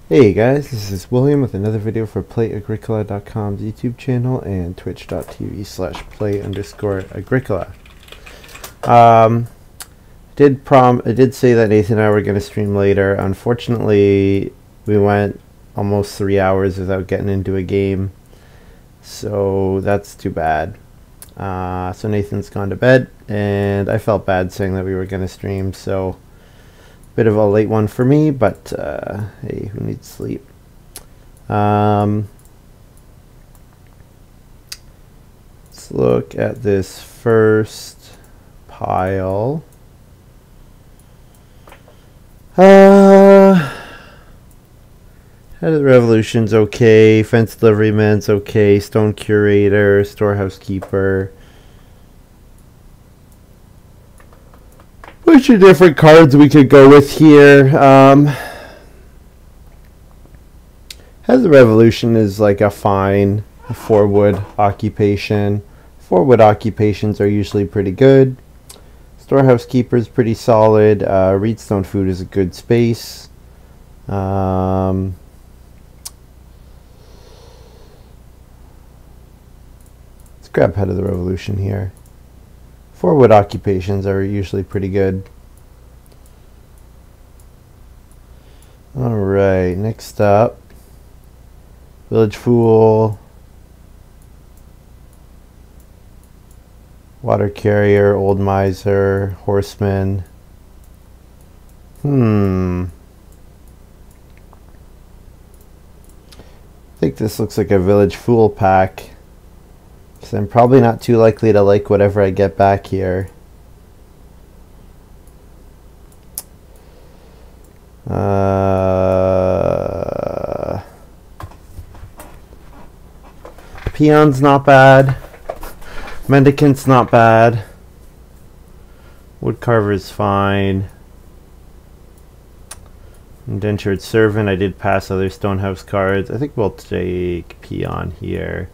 Hey guys, this is William with another video for Play-agricola.com's YouTube channel and twitch.tv/play_agricola. I did say that Nathan and I were going to stream later. Unfortunately, we went almost 3 hours without getting into a game, so that's too bad. So Nathan's gone to bed, and I felt bad saying that we were going to stream, so bit of a late one for me, but hey, who needs sleep? Let's look at this first pile. Head of the Revolution's okay, Fence Deliveryman's okay, Stone Curator, Storehouse Keeper. Bunch of different cards we could go with here. Head of the Revolution is like a fine 4-wood occupation. 4-wood occupations are usually pretty good. Storehouse Keeper is pretty solid. Reedstone Food is a good space. Let's grab Head of the Revolution here. 4-wood occupations are usually pretty good. Alright, next up, Village Fool, Water Carrier, Old Miser, Horseman. I think this looks like a Village Fool pack. So I'm probably not too likely to like whatever I get back here. Peon's not bad. Mendicant's not bad. Woodcarver's fine. Indentured Servant, I did pass other Stonehouse cards. I think we'll take Peon here.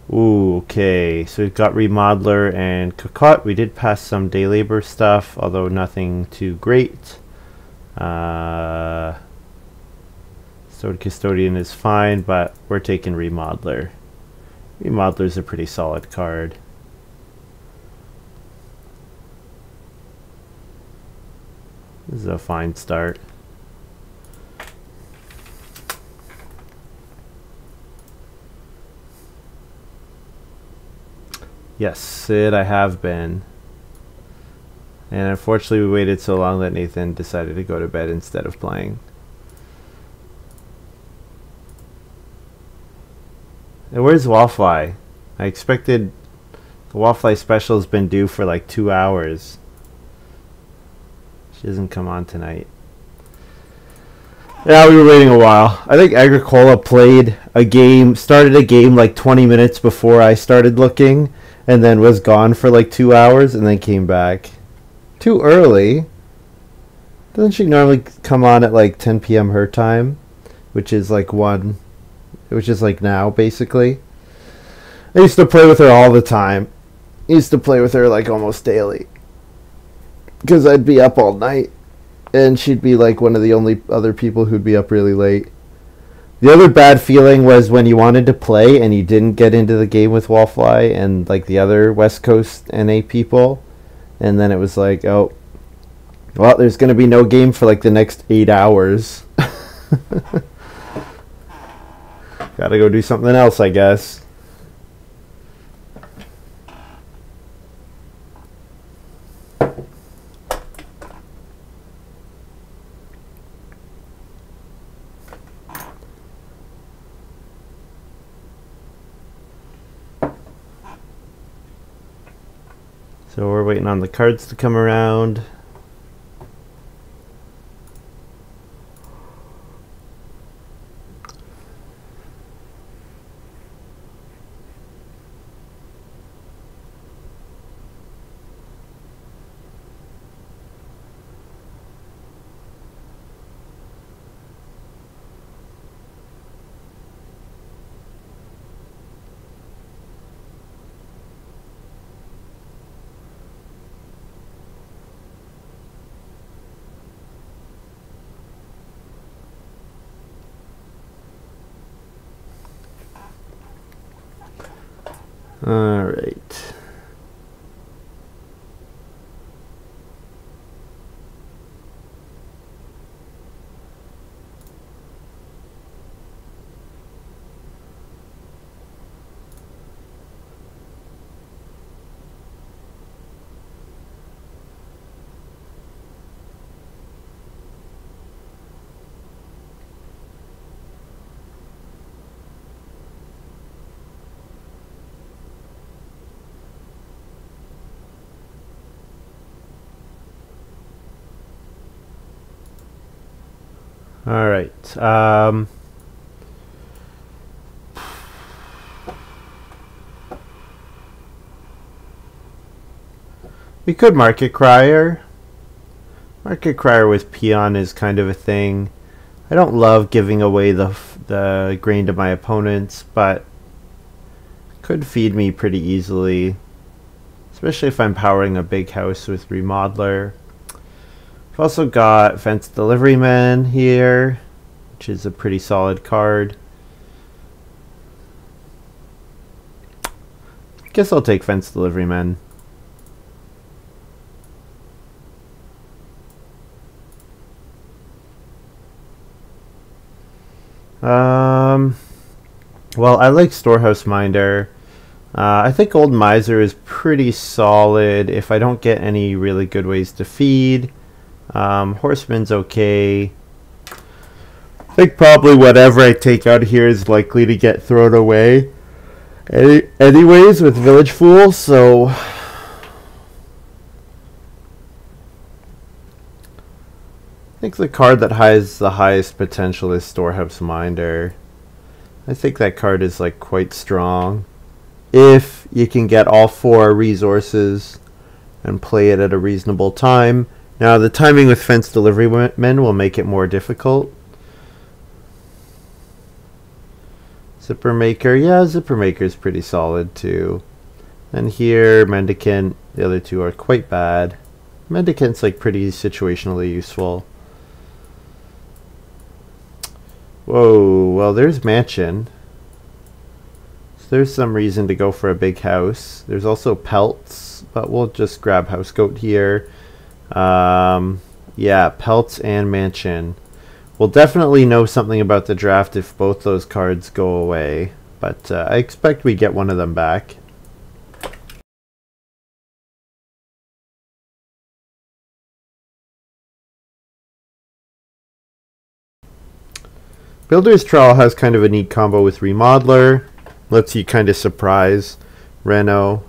Ooh, okay, so we've got Remodeler and Cocotte. We did pass some day labor stuff, although nothing too great. Sword Custodian is fine, but we're taking Remodeler. Remodeler's a pretty solid card. This is a fine start. Yes, Sid, I have been. And unfortunately we waited so long that Nathan decided to go to bed instead of playing. And where's Wallfly? I expected the Wallfly special has been due for like 2 hours. She doesn't come on tonight. Yeah, we were waiting a while. I think agriKola started a game like 20 minutes before I started looking, and then was gone for like 2 hours, and then came back. Too early. Doesn't she normally come on at like 10 p.m. her time? Which is like now, basically. I used to play with her all the time. I used to play with her like almost daily. Because I'd be up all night, and she'd be like one of the only other people who'd be up really late. The other bad feeling was when you wanted to play and you didn't get into the game with Wallfly and like the other West Coast NA people, and then it was like, oh, well, there's going to be no game for like the next 8 hours. Gotta go do something else, I guess. So we're waiting on the cards to come around. All right. All right. We could market crier. Market crier with peon is kind of a thing. I don't love giving away the grain to my opponents, but could feed me pretty easily, especially if I'm powering a big house with remodeler. I've also got Fence Deliveryman here, which is a pretty solid card. Guess I'll take Fence Deliveryman. Well, I like Storehouse Minder. I think Old Miser is pretty solid if I don't get any really good ways to feed. Horseman's okay. I think probably whatever I take out here is likely to get thrown away anyways with Village Fool, so I think the card that has the highest potential is Storehouse Minder. I think that card is like quite strong if you can get all 4 resources and play it at a reasonable time. Now the timing with Fence Deliveryman will make it more difficult. Zipper Maker, yeah, Zipper Maker is pretty solid too. And here Mendicant, the other two are quite bad. Mendicant's like pretty situationally useful. Whoa, well there's Mansion. So there's some reason to go for a big house. There's also Pelts, but we'll just grab House Goat here. Yeah, Pelts and Mansion. We'll definitely know something about the draft if both those cards go away, but I expect we get one of them back. Builder's Trowel has kind of a neat combo with Remodeler. Lets you kind of surprise Reno.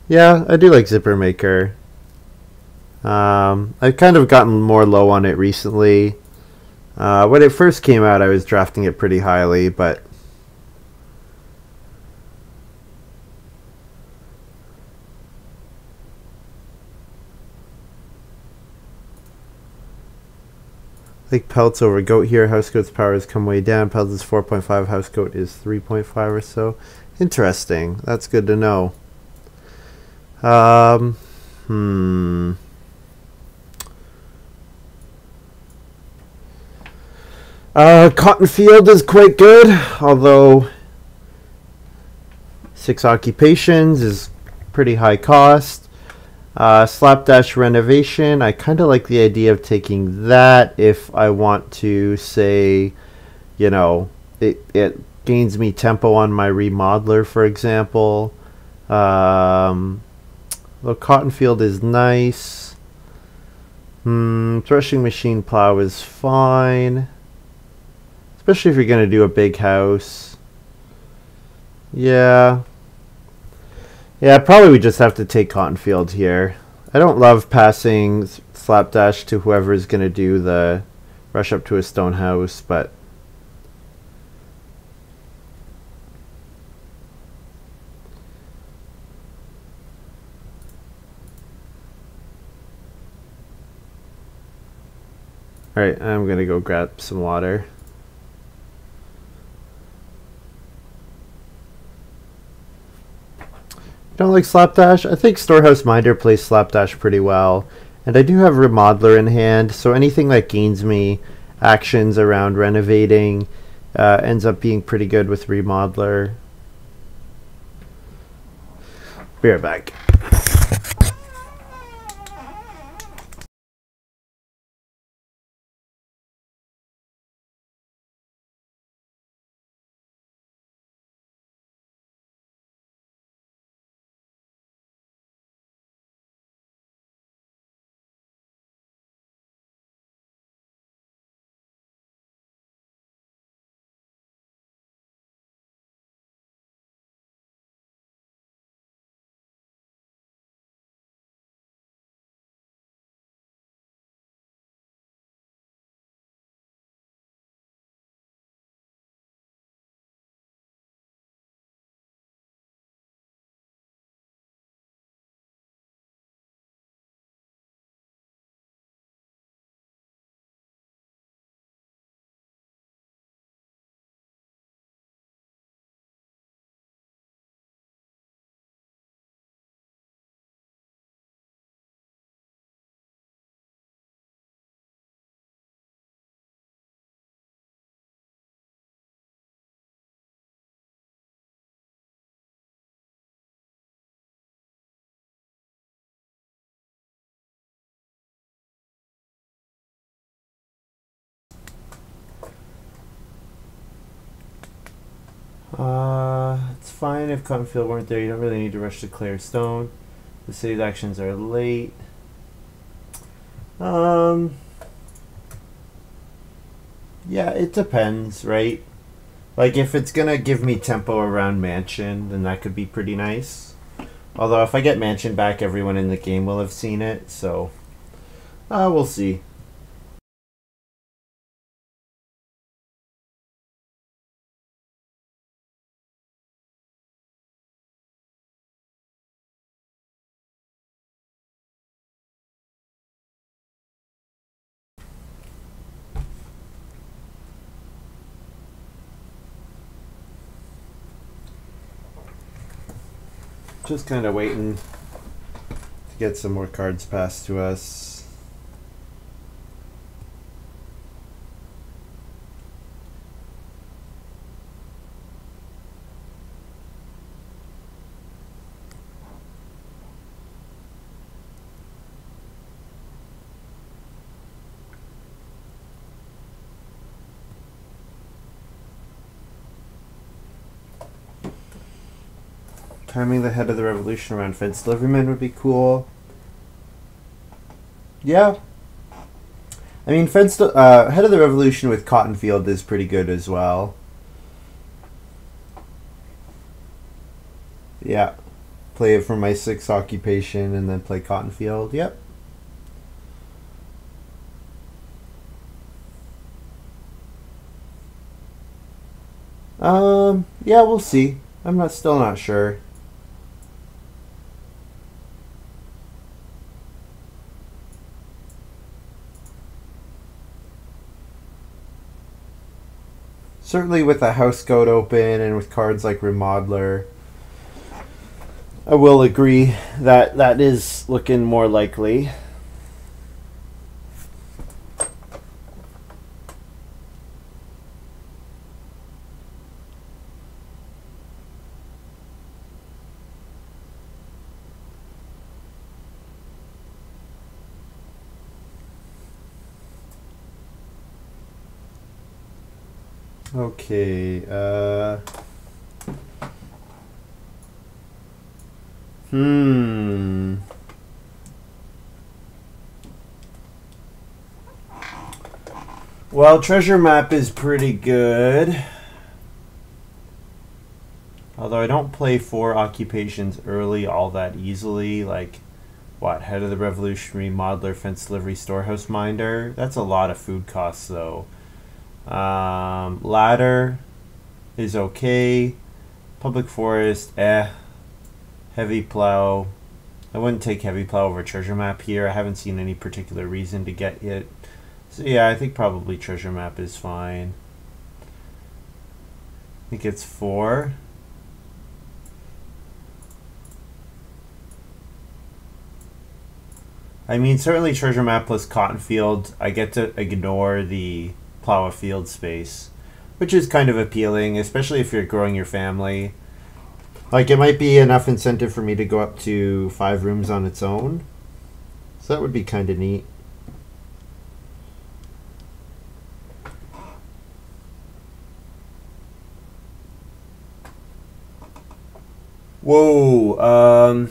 Yeah, I do like Zipper Maker. I've kind of gotten more low on it recently. When it first came out, I was drafting it pretty highly, but like Pelts over Goat here. House Goat's power has come way down. Pelts is 4.5. House Goat is 3.5 or so. Interesting. That's good to know. Cotton Field is quite good, although 6 occupations is pretty high cost. Slapdash Renovation, I kind of like the idea of taking that if I want to say, you know, it gains me tempo on my remodeler, for example. The Cotton Field is nice. Threshing Machine Plow is fine, especially if you're going to do a big house. Yeah, probably we just have to take Cotton Field here. I don't love passing Slapdash to whoever is going to do the rush up to a stone house, but alright, I'm going to go grab some water. Don't like Slapdash? I think Storehouse Minder plays Slapdash pretty well. And I do have Remodeler in hand, so anything that gains me actions around renovating. Ends up being pretty good with Remodeler. Be right back. It's fine if Cottonfield weren't there. You don't really need to rush to clear stone. The city's actions are late. Yeah, it depends, right? Like, if it's gonna give me tempo around Mansion, then that could be pretty nice. Although, if I get Mansion back, everyone in the game will have seen it, so... we'll see. Just kind of waiting to get some more cards passed to us. Timing the head of the revolution around fence deliverymen would be cool. Yeah. I mean, head of the revolution with Cottonfield is pretty good as well. Yeah. Play it for my 6 occupation and then play Cottonfield. Yep. Yeah, we'll see. I'm still not sure. Certainly with the house goat open and with cards like Remodeler, I will agree that that is looking more likely. Okay, Well, treasure map is pretty good. Although I don't play 4 occupations early all that easily, like, what, Head of the Revolutionary, Modeler, Fence Delivery, Storehouse Minder? That's a lot of food costs, though. Ladder is okay. Public Forest, Heavy Plow. I wouldn't take Heavy Plow over Treasure Map here. I haven't seen any particular reason to get it. So yeah, I think probably Treasure Map is fine. I think it's 4. I mean, certainly Treasure Map plus Cottonfield, I get to ignore the plow a field space, which is kind of appealing, especially if you're growing your family. Like, it might be enough incentive for me to go up to 5 rooms on its own. So that would be kind of neat. Whoa,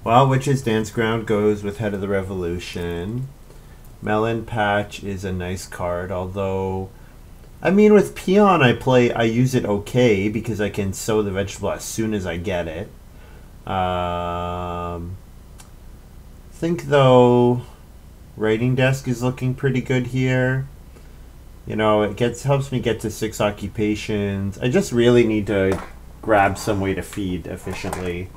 Well, Witch's Dance Ground goes with Head of the Revolution. Melon Patch is a nice card, although, I mean, with Peon I use it okay because I can sow the vegetable as soon as I get it. I think, though, Writing Desk is looking pretty good here. You know, it helps me get to 6 occupations. I just really need to grab some way to feed efficiently.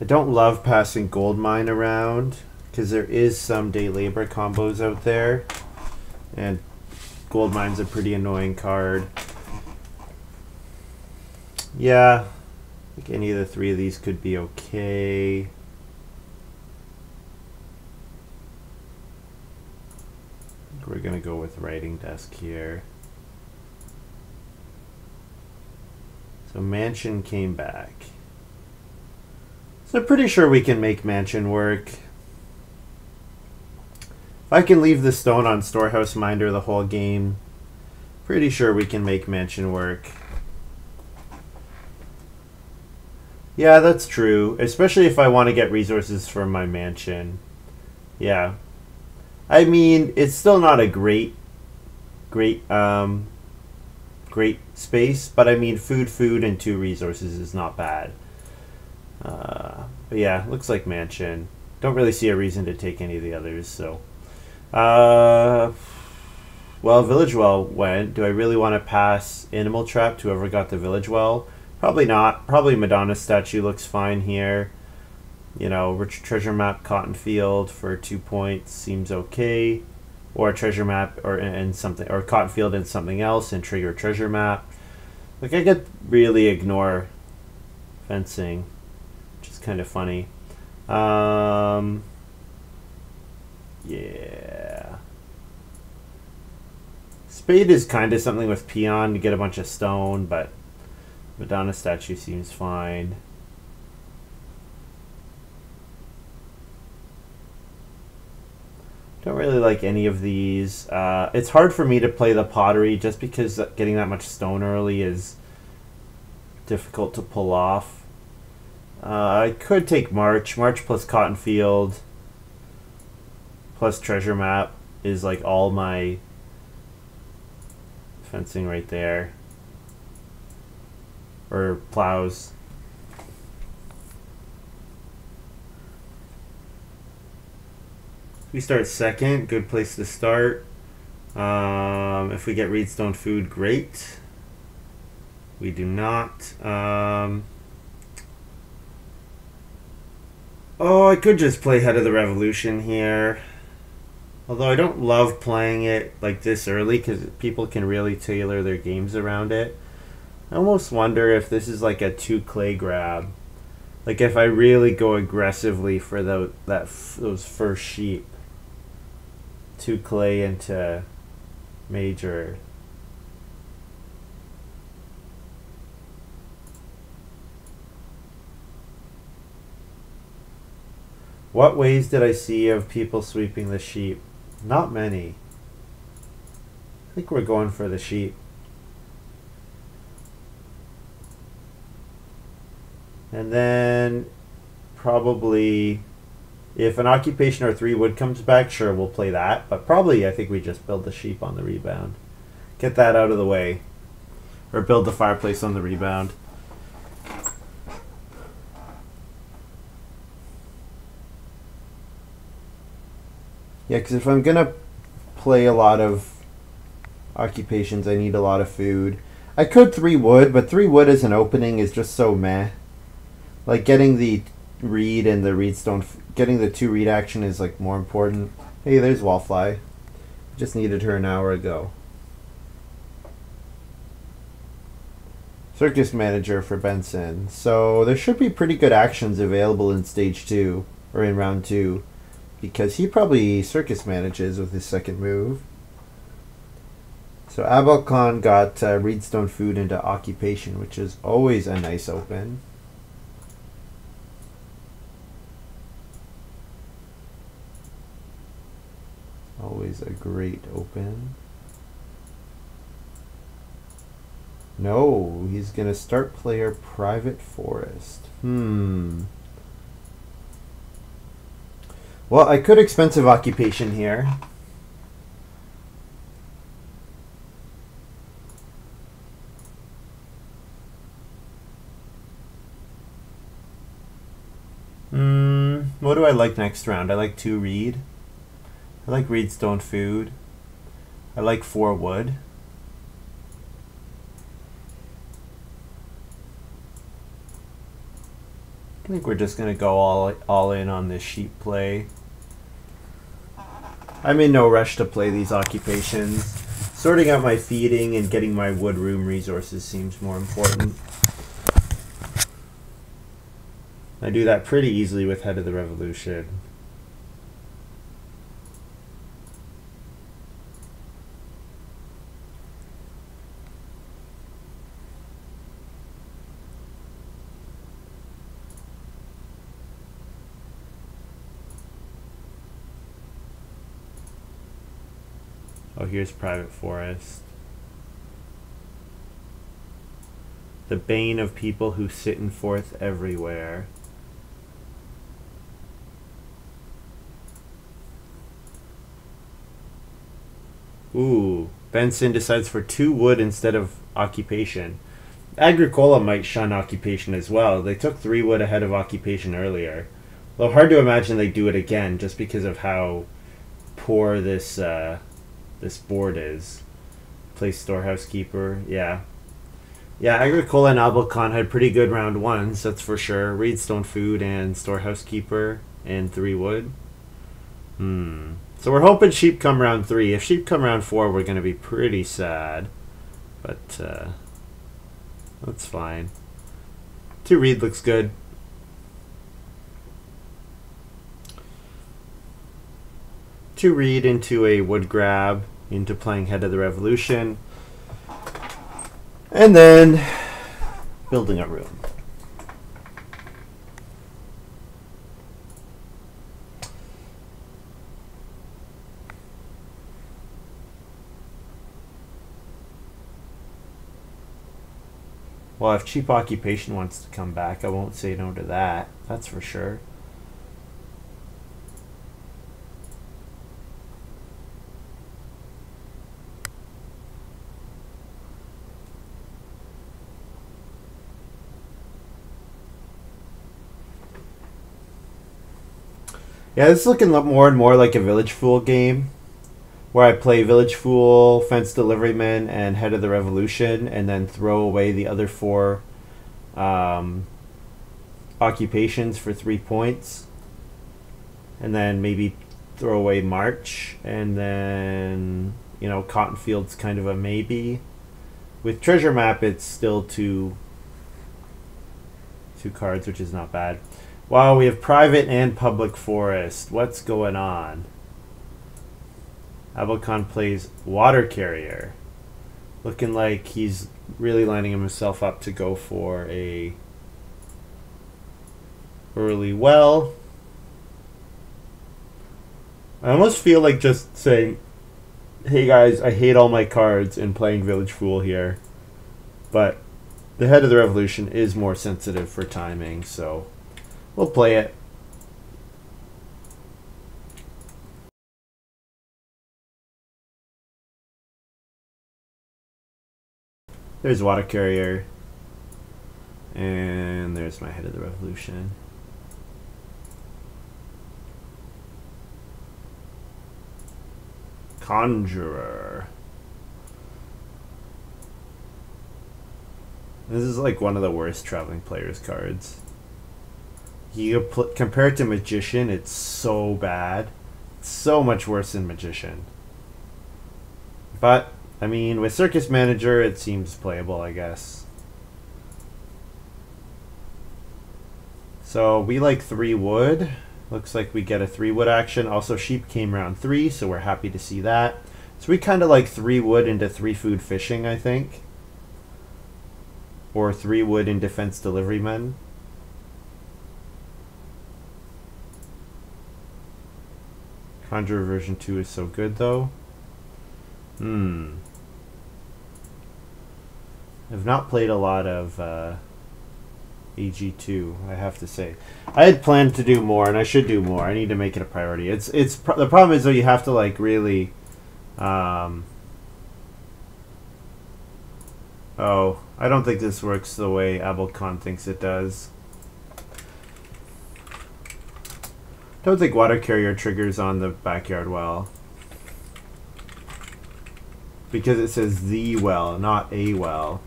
I don't love passing Gold Mine around because there is some day labor combos out there, and Gold Mine's a pretty annoying card. Yeah, I think any of the 3 of these could be okay. We're going to go with Writing Desk here. So Mansion came back. So I'm pretty sure we can make Mansion work. If I can leave the stone on Storehouse Minder the whole game, pretty sure we can make Mansion work. Yeah, that's true. Especially if I want to get resources from my mansion. Yeah. I mean, it's still not a great space, but I mean, food, and 2 resources is not bad. But yeah, looks like mansion. Don't really see a reason to take any of the others, so. Well, Village Well went. Do I really want to pass Animal Trap to whoever got the Village Well? Probably not. Probably Madonna statue looks fine here. You know, Rich Treasure Map Cotton Field for 2 points seems okay. Or a treasure map and something, or Cotton Field and something else and trigger treasure map. Like, I could really ignore fencing, which is kind of funny. Yeah. Spade is kind of something with Peon to get a bunch of stone, but Madonna statue seems fine. Don't really like any of these. It's hard for me to play the pottery just because getting that much stone early is difficult to pull off. I could take March. March plus Cotton Field plus Treasure Map is like all my fencing right there. Or plows. We start second, good place to start. If we get Reedstone food, great. We do not. Oh, I could just play Head of the Revolution here. Although I don't love playing it like this early because people can really tailor their games around it. I almost wonder if this is like a 2 clay grab. Like if I really go aggressively for those first sheep. 2 clay into major. What ways did I see of people sweeping the sheep? Not many. I think we're going for the sheep. And then probably if an occupation or 3 wood comes back, sure, we'll play that. But probably I think we just build the sheep on the rebound. Get that out of the way. Or build the fireplace on the rebound. Yeah, because if I'm going to play a lot of occupations, I need a lot of food. I could 3 wood, but 3 wood as an opening is just so meh. Like getting the reed and the reedstone, getting the 2 reed action is like more important. Hey, there's Wallfly. Just needed her an hour ago. Circus Manager for Benson. So there should be pretty good actions available in stage 2, or in round 2, because he probably circus manages with his second move. So Abalcon got Reedstone Food into Occupation, which is always a nice open. Always a great open. No, he's going to start player Private Forest. Well, I could expensive Occupation here. What do I like next round? I like 2 Reed. I like Reedstone Food. I like 4 Wood. I think we're just going to go all in on this sheep play. I'm in no rush to play these occupations. Sorting out my feeding and getting my wood room resources seems more important. I do that pretty easily with Head of the Revolution. Oh, here's Private Forest. The bane of people who sit and forth everywhere. Ooh, Benson decides for 2 wood instead of Occupation. AgriKola might shun Occupation as well. They took 3 wood ahead of Occupation earlier. Though hard to imagine they do it again just because of how poor this this board is. Play Storehouse Keeper, yeah. Yeah, AgriKola and Abalcon had pretty good round 1s, that's for sure. Reedstone Food and Storehouse Keeper and 3 wood. So we're hoping sheep come round 3. If sheep come round 4, we're going to be pretty sad. But that's fine. 2 Reed looks good. To Reed into a wood grab, into playing Head of the Revolution. And then building a room. Well, if Cheap Occupation wants to come back, I won't say no to that. That's for sure. Yeah, this is looking more and more like a Village Fool game, where I play Village Fool, Fence Deliveryman, and Head of the Revolution, and then throw away the other 4 occupations for 3 points, and then maybe throw away March, and then, you know, Cotton Field's kind of a maybe. With Treasure Map, it's still 2 cards, which is not bad. Wow, we have Private and Public Forest. What's going on? Abalcon plays Water Carrier. Looking like he's really lining himself up to go for a early well. I almost feel like just saying, hey guys, I hate all my cards and playing Village Fool here. But the Head of the Revolution is more sensitive for timing, so we'll play it. There's Water Carrier. And there's my Head of the Revolution. Conjurer. This is like one of the worst Traveling Players cards. You compare it to Magician, it's so bad. It's so much worse than Magician. But, I mean, with Circus Manager, it seems playable, I guess. So we like 3 wood. Looks like we get a 3 wood action. Also, sheep came round 3, so we're happy to see that. So we kind of like 3 wood into 3 food fishing, I think. Or 3 wood in defense deliverymen. Conjurer version 2 is so good, though. I've not played a lot of AG2, I have to say. I had planned to do more, and I should do more. I need to make it a priority. The problem is, though, you have to like really. Oh, I don't think this works the way Abalcon thinks it does. Don't think water carrier triggers on the backyard well. Because it says the well, not a well.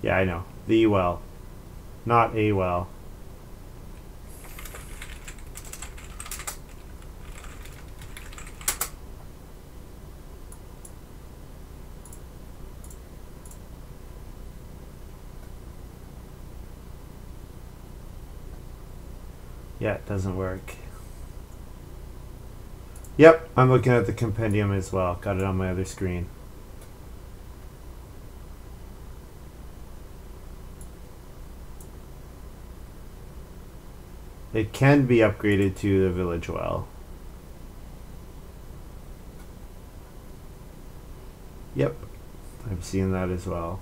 Yeah, I know. The well. Not a well. Yeah, it doesn't work. Yep, I'm looking at the compendium as well. Got it on my other screen. It can be upgraded to the village well. Yep, I'm seeing that as well.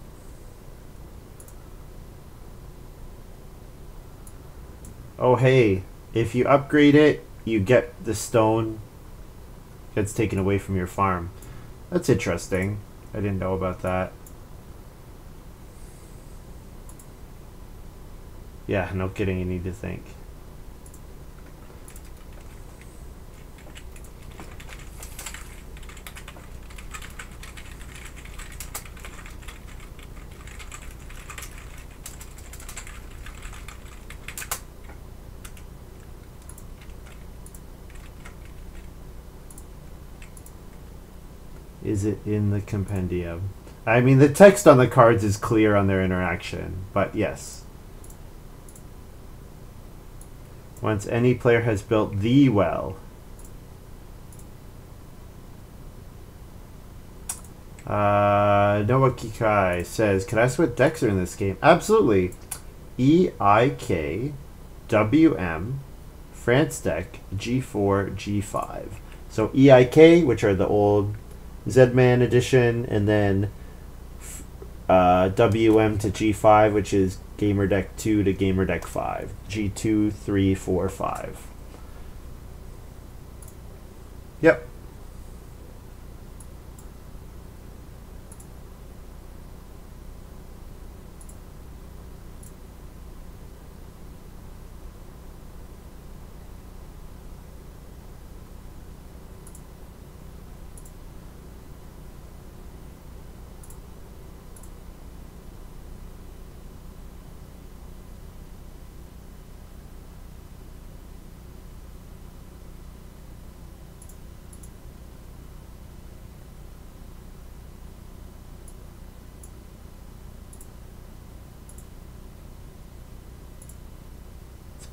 Oh hey, if you upgrade it, you get the stone gets taken away from your farm. That's interesting. I didn't know about that. Yeah, no kidding, you need to think. Is it in the compendium? I mean, the text on the cards is clear on their interaction, but yes. Once any player has built the well. Noah Kikai says, can I ask what decks are in this game? Absolutely. EIK, France deck, G4, G5. So EIK, which are the old Z-Man edition, and then WM to G5, which is Gamer Deck 2 to Gamer Deck 5. G2, 3, 4, 5. Yep.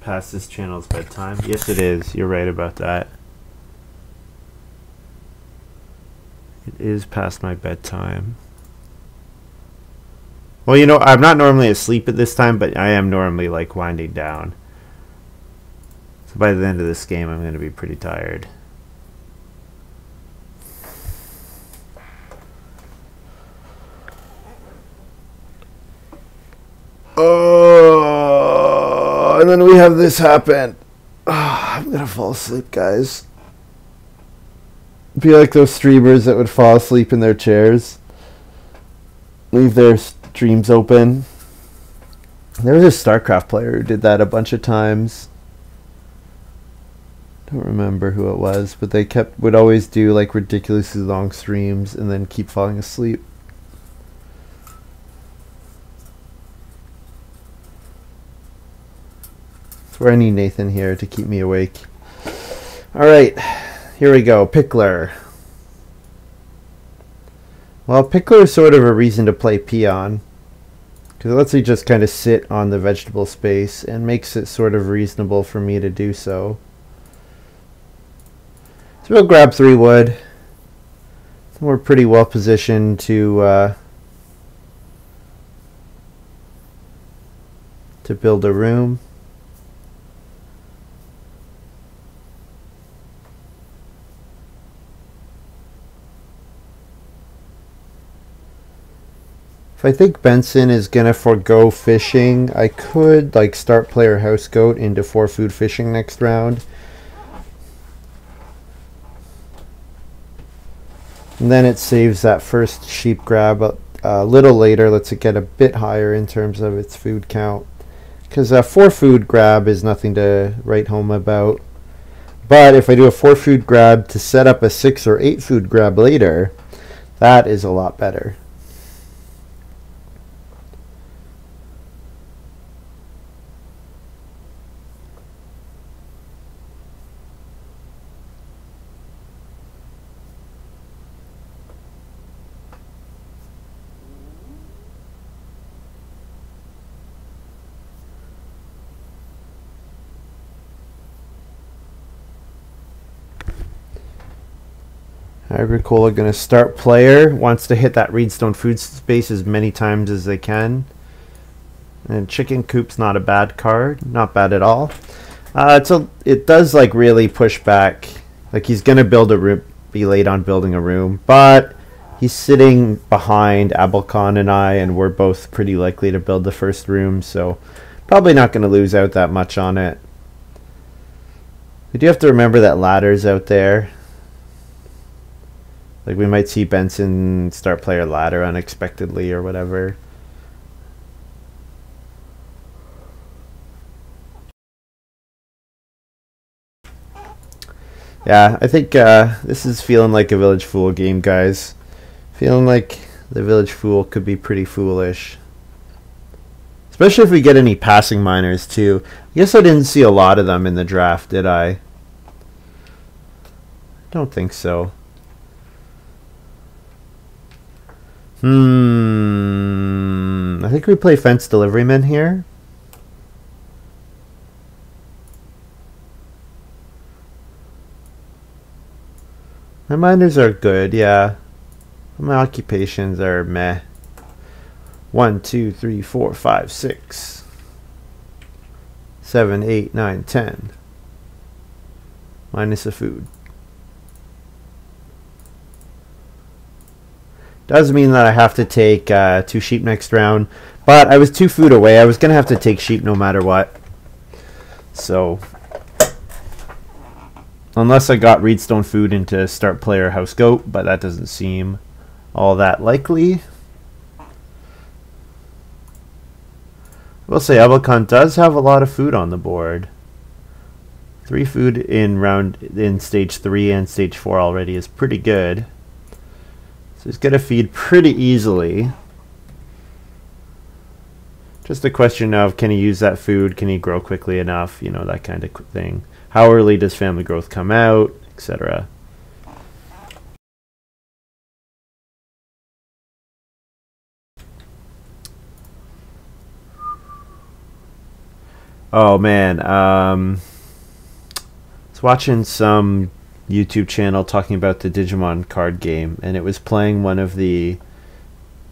Past this channel's bedtime. Yes, it is. You're right about that. It is past my bedtime. Well, you know, I'm not normally asleep at this time, but I am normally like winding down. So by the end of this game, I'm going to be pretty tired. Oh, and then we have this happen. Oh, I'm gonna fall asleep, guys. Be like those streamers that would fall asleep in their chairs, leave their streams open. There was a StarCraft player who did that a bunch of times. Don't remember who it was, but they would always do like ridiculously long streams and then keep falling asleep. So I need Nathan here to keep me awake. All right, here we go. Pickler. Well, Pickler is sort of a reason to play Peon, because it lets me just kind of sit on the vegetable space and makes it sort of reasonable for me to do so. So we'll grab 3 wood. We're pretty well positioned to build a room. If I think Benson is going to forego fishing, I could like start player house goat into 4 food fishing next round. And then it saves that first sheep grab a little later, lets it get a bit higher in terms of its food count. Because a 4 food grab is nothing to write home about. But if I do a 4 food grab to set up a 6 or 8 food grab later, that is a lot better. agriKola going to start player, wants to hit that reedstone food space as many times as they can. And chicken coop's not a bad card, not bad at all. It does like really push back. Like he's going to be late on building a room, but he's sitting behind Abalcon and I, and we're both pretty likely to build the first room, so probably not going to lose out that much on it. We do have to remember that ladder's out there. Like we might see Benson start player ladder unexpectedly or whatever. Yeah, I think this is feeling like a Village Fool game, guys. Feeling like the Village Fool could be pretty foolish. Especially if we get any passing miners, too. I guess I didn't see a lot of them in the draft, did I? Don't think so. I think we play Fence Deliveryman here. My miners are good, yeah. My occupations are meh. 1, 2, 3, 4, 5, 6, 7, 8, 9, 10. Minus a food. Does mean that I have to take 2 sheep next round, but I was 2 food away. I was going to have to take sheep no matter what. So, unless I got reedstone food into start player house goat, but that doesn't seem all that likely. I will say Abalcon does have a lot of food on the board. 3 food in stage 3 and stage 4 already is pretty good. So he's going to feed pretty easily. Just a question of, can he use that food? Can he grow quickly enough? You know, that kind of thing. How early does family growth come out, etc. Oh man, I was watching some YouTube channel talking about the Digimon card game, and it was playing one of the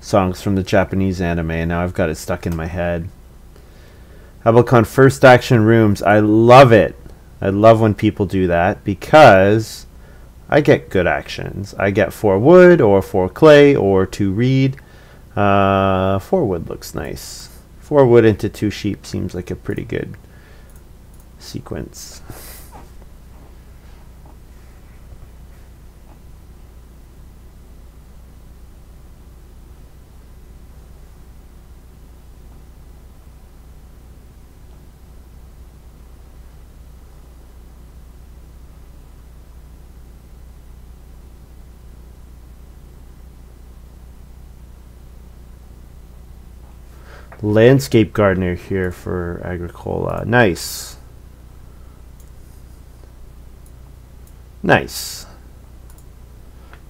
songs from the Japanese anime, and now I've got it stuck in my head. Abalcon first action rooms, I love it. I love when people do that because I get good actions. I get 4 wood or 4 clay or 2 reed. 4 wood looks nice. 4 wood into 2 sheep seems like a pretty good sequence. Landscape gardener here for agriKola. Nice. Nice.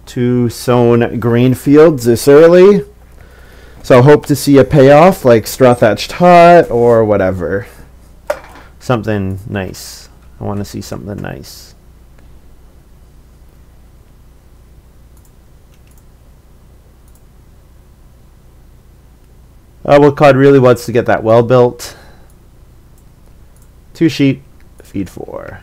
2 sown grain fields this early. So hope to see a payoff like straw thatched hut or whatever. Something nice. I want to see something nice. Abalcon really wants to get that well built. 2 sheep, feed 4.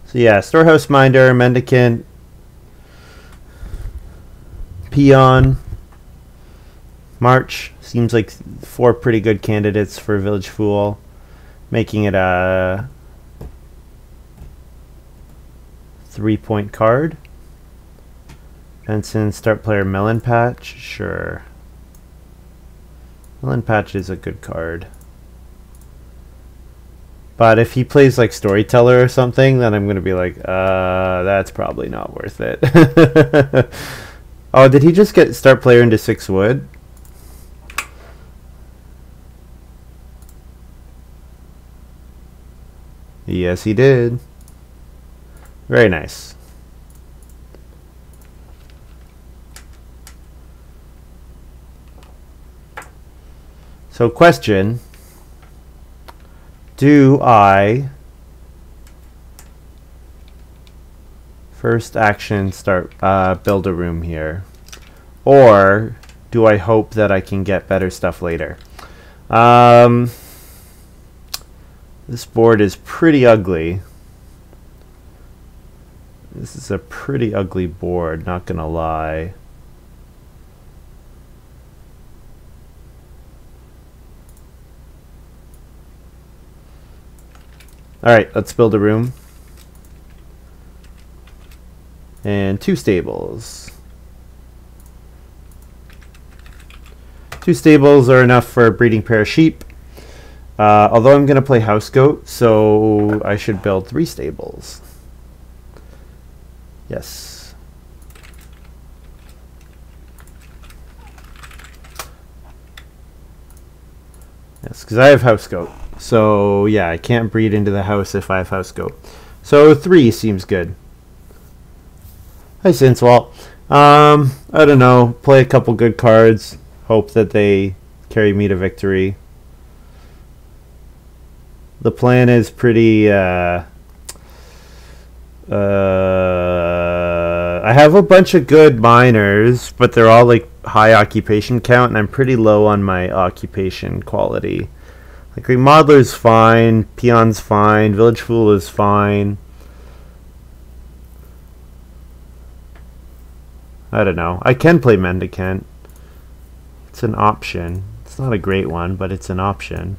So yeah, storehouse minder, mendicant, peon, march. Seems like 4 pretty good candidates for village fool, making it a 3-point card. Benson, start player melon patch. Sure. Melon patch is a good card. But if he plays like storyteller or something, then I'm going to be like, that's probably not worth it. Oh, did he just get start player into 6 wood? Yes, he did. Very nice. So question. Do I first action start build a room here, or do I hope that I can get better stuff later? This board is pretty ugly. This is a pretty ugly board, not gonna lie. Alright, let's build a room. And 2 stables. 2 stables are enough for a breeding pair of sheep. Although I'm going to play house goat, so I should build 3 stables. Yes. Yes, because I have house goat. So yeah, I can't breed into the house if I have house goat. So 3 seems good. Hi Sinswalt. I don't know. Play a couple good cards. Hope that they carry me to victory. The plan is pretty I have a bunch of good miners, but they're all like high occupation count, and I'm pretty low on my occupation quality. Like remodeler's fine, peon's fine, village fool is fine. I don't know. I can play mendicant. It's an option. It's not a great one, but it's an option.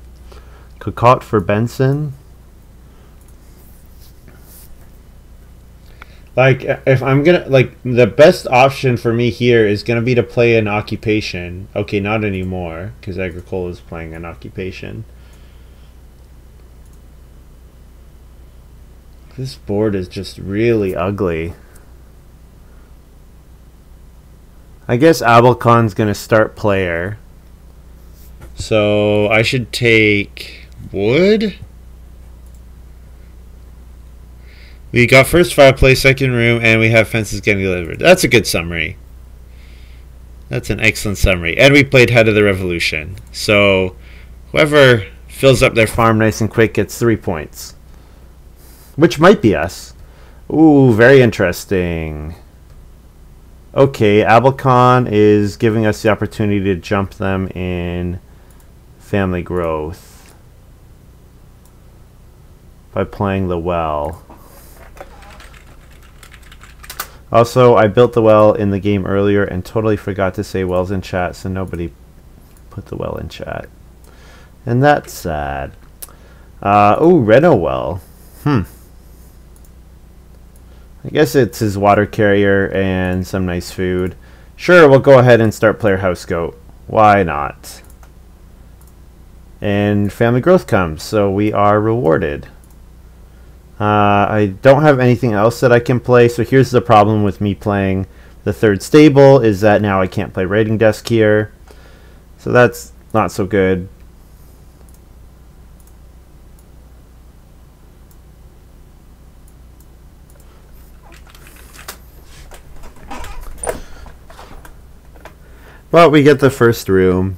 Cocotte for Benson. Like, if I'm gonna, like, the best option for me here is gonna be to play an occupation. Okay, not anymore, because agriKola is playing an occupation. This board is just really ugly. I guess Abalcon's gonna start player. So I should take wood. We got first fireplace, second room, and we have fences getting delivered. That's a good summary. That's an excellent summary. And we played Head of the Revolution. So whoever fills up their farm nice and quick gets 3 points. Which might be us. Ooh, very interesting. Okay, Abalcon is giving us the opportunity to jump them in family growth by playing the well. Also, I built the well in the game earlier and totally forgot to say wells in chat, so nobody put the well in chat. And that's sad. Oh, Reno well. I guess it's his water carrier and some nice food. Sure, we'll go ahead and start player house goat. Why not? And family growth comes, so we are rewarded. I don't have anything else that I can play, so here's the problem with me playing the third stable, is that now I can't play Writing Desk here. So that's not so good. But we get the first room.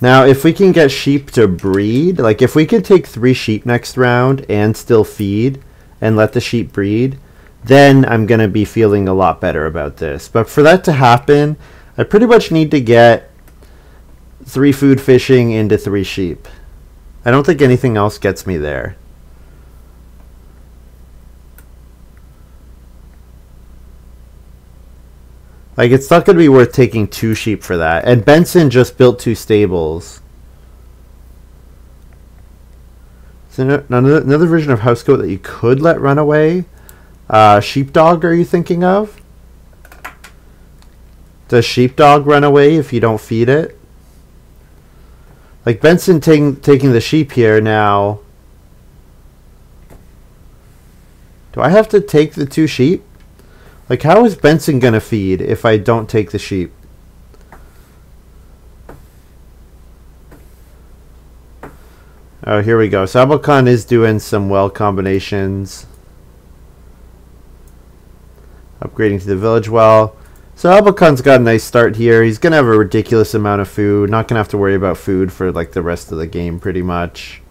Now, if we can get sheep to breed, like if we could take 3 sheep next round and still feed and let the sheep breed, then I'm going to be feeling a lot better about this. But for that to happen, I pretty much need to get 3 food fishing into 3 sheep. I don't think anything else gets me there. Like, it's not going to be worth taking 2 sheep for that. And Benson just built 2 stables. So another version of housecoat that you could let run away. Sheepdog, are you thinking of? Does sheepdog run away if you don't feed it? Like, Benson taking the sheep here now. Do I have to take the 2 sheep? Like, how is Benson going to feed if I don't take the sheep? Oh, here we go. So Abalcon is doing some well combinations. Upgrading to the village well. So Abalcon's got a nice start here. He's going to have a ridiculous amount of food. Not going to have to worry about food for like the rest of the game pretty much.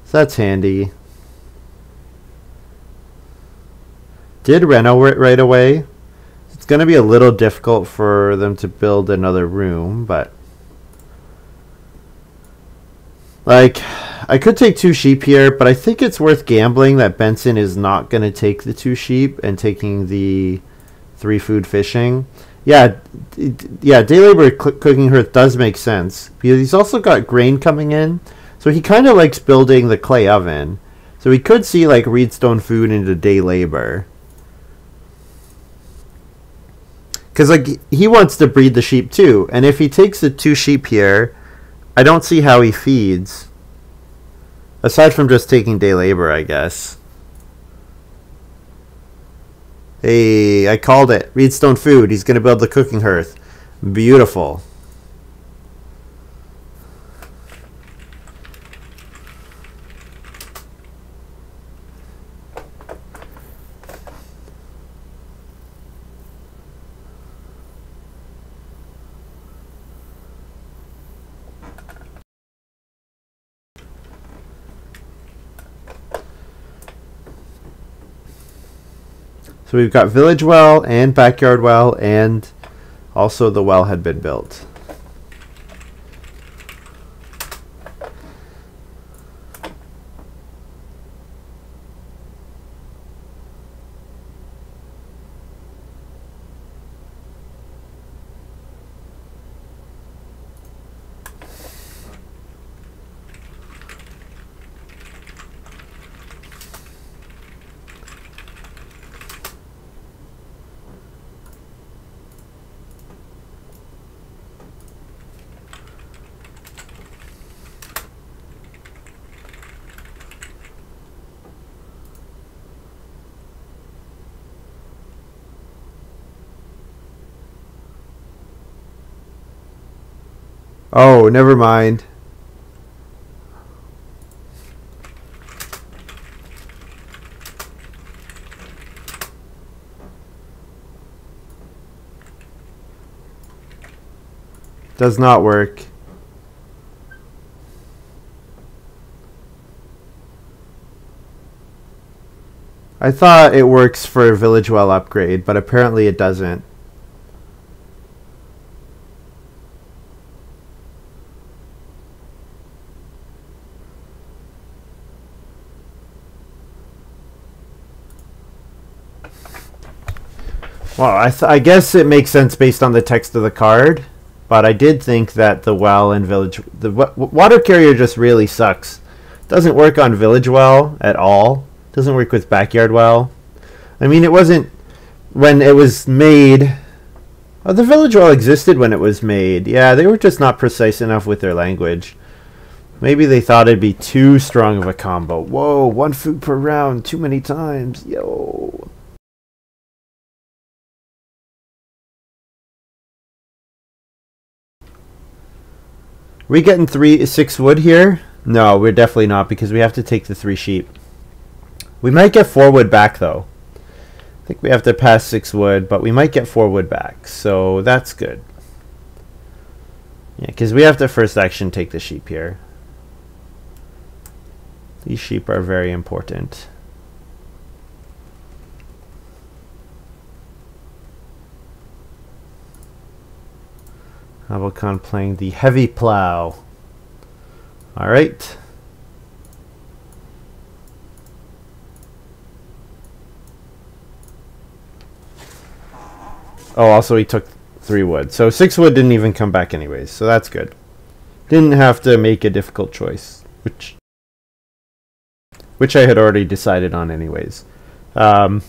So that's handy. Did reno right away. It's going to be a little difficult for them to build another room, but like, I could take 2 sheep here, but I think it's worth gambling that Benson is not going to take the 2 sheep and taking the 3 food fishing. Yeah, day labor cooking hearth does make sense because he's also got grain coming in, so he kind of likes building the clay oven. So we could see like reedstone food into day labor. Because like he wants to breed the sheep too, and if he takes the 2 sheep here, I don't see how he feeds. Aside from just taking day labor, I guess. Hey, I called it. Reedstone food. He's going to build the cooking hearth. Beautiful. So we've got village well and backyard well, and also the well had been built. Oh, never mind. Does not work. I thought it works for village well upgrade, but apparently it doesn't. Well, I guess it makes sense based on the text of the card, but I did think that the well and village... The water carrier just really sucks. Doesn't work on village well at all. Doesn't work with backyard well. I mean, it wasn't... When it was made... Oh, the village well existed when it was made. Yeah, they were just not precise enough with their language. Maybe they thought it'd be too strong of a combo. Whoa, 1 food per round, too many times. Yo. We getting 6 wood here? No, we're definitely not, because we have to take the 3 sheep. We might get 4 wood back, though. I think we have to pass 6 wood, but we might get 4 wood back, so that's good. Yeah, because we have to first action take the sheep here. These sheep are very important. Abalcon playing the heavy plow. All right. Oh, also he took 3 wood. So 6 wood didn't even come back anyways, so that's good. Didn't have to make a difficult choice, which I had already decided on anyways. I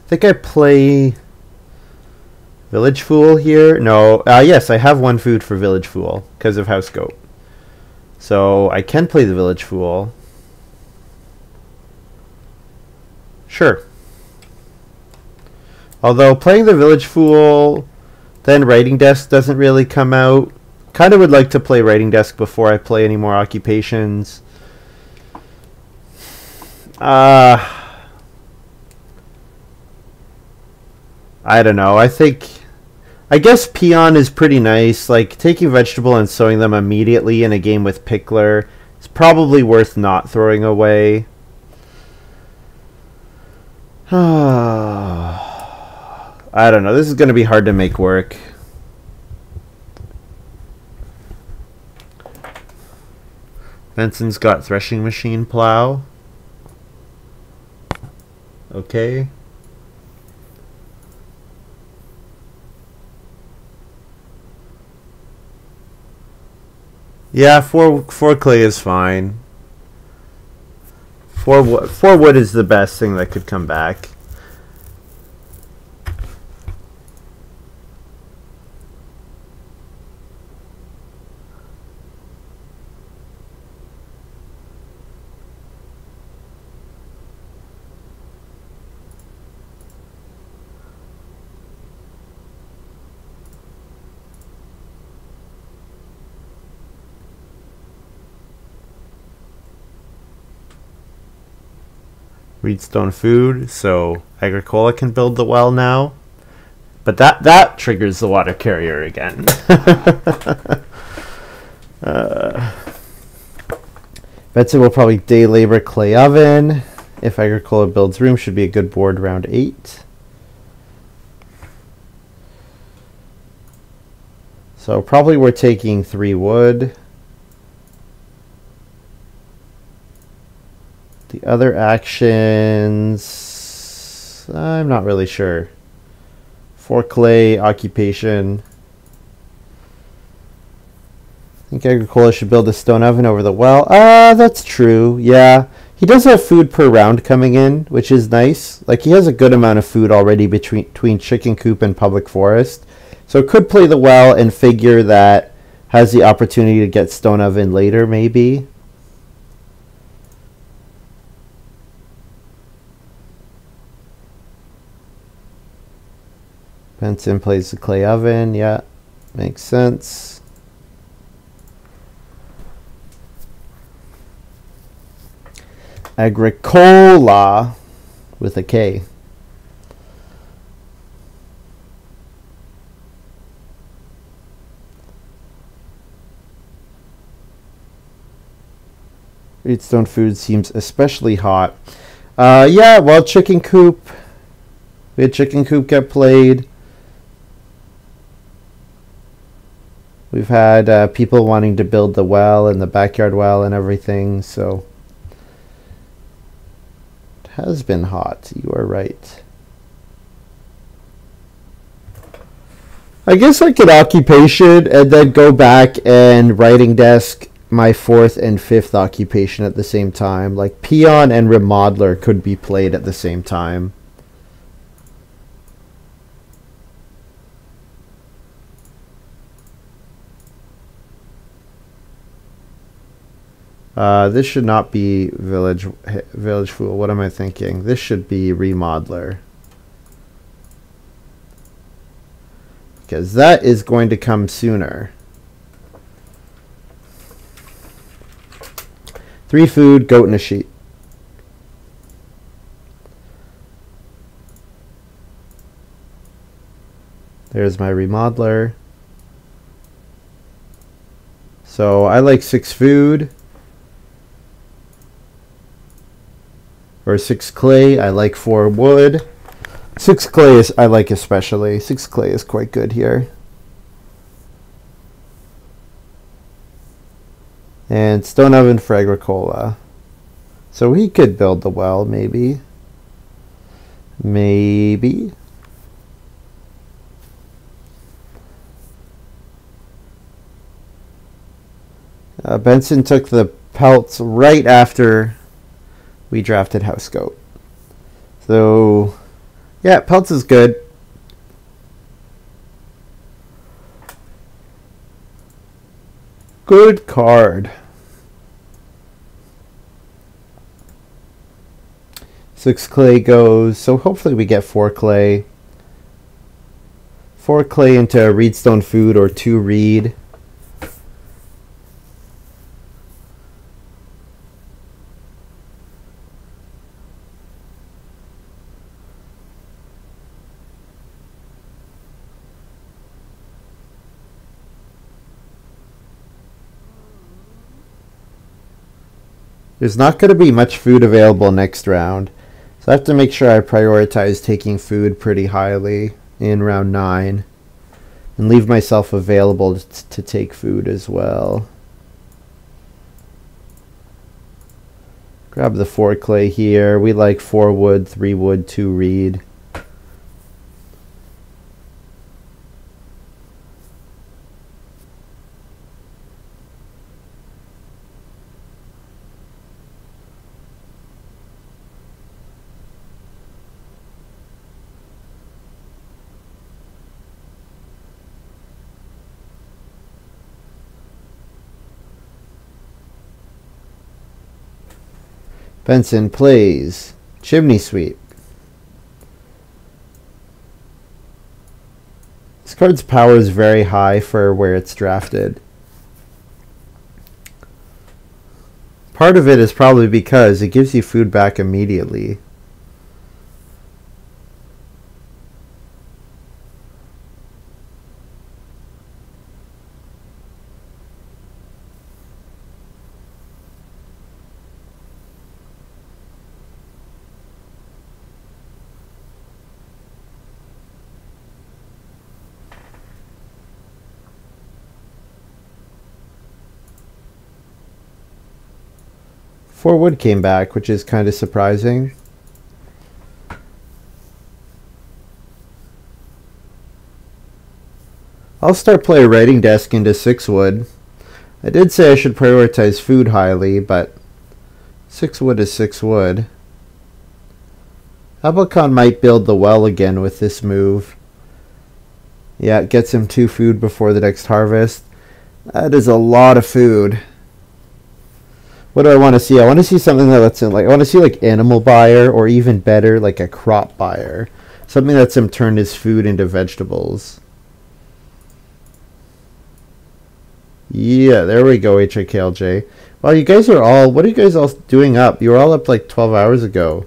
think I play Village Fool here. No, yes, I have 1 food for Village Fool because of House Goat. So I can play the Village Fool. Sure. Although playing the Village Fool, then Writing Desk doesn't really come out. Kind of would like to play Writing Desk before I play any more occupations. I don't know. I guess Peon is pretty nice. Like, taking vegetable and sowing them immediately in a game with Pickler is probably worth not throwing away. I don't know. This is going to be hard to make work. Benson's got threshing machine plow. Okay. Yeah, four clay is fine. 4 wood is the best thing that could come back. Reedstone food, so agriKola can build the well now. But that triggers the water carrier again. Betsy will probably day labor clay oven. If agriKola builds room, should be a good board round 8. So probably we're taking 3 wood. The other actions, I'm not really sure. 4 clay, occupation. I think agriKola should build a stone oven over the well. That's true. Yeah. He does have food per round coming in, which is nice. Like, he has a good amount of food already between chicken coop and public forest. So could play the well and figure that has the opportunity to get stone oven later, maybe. Benson plays the clay oven. Yeah, makes sense. agriKola with a K. Reedstone food seems especially hot. Yeah, well, chicken coop. We had chicken coop get played. We've had people wanting to build the well and the backyard well and everything, so it has been hot. You are right. I guess I could occupation and then go back and writing desk my 4th and 5th occupation at the same time. Like, peon and remodeler could be played at the same time. This should not be village fool. What am I thinking? This should be remodeler. Because that is going to come sooner. 3 food, goat and a sheep. There's my remodeler. So I like 6 food. Or 6 clay. I like 4 wood. 6 clay is I like especially. 6 clay is quite good here. And stone oven for agriKola. So he could build the well, maybe. Maybe. Benson took the pelts right after we drafted House Goat. So, yeah, pelts is good. Good card. 6 clay goes, so hopefully we get 4 clay. 4 clay into reedstone food or 2 reed. There's not going to be much food available next round, so I have to make sure I prioritize taking food pretty highly in round 9 and leave myself available to take food as well. Grab the 4 clay here. We like 4 wood, 3 wood, 2 reed. Benson plays Chimney Sweep. This card's power is very high for where it's drafted. Part of it is probably because it gives you food back immediately. Four wood came back, which is kind of surprising. I'll start play a writing desk into 6 wood. I did say I should prioritize food highly, but 6 wood is 6 wood. Abalcon might build the well again with this move. Yeah, it gets him 2 food before the next harvest. That is a lot of food. What do I want to see? I want to see something that lets him, like, I want to see like animal buyer, or even better, like a crop buyer. Something that lets him turn his food into vegetables. Yeah, there we go, HIKLJ. Well, you guys are all, what are you guys all doing up? You were all up like 12 hours ago.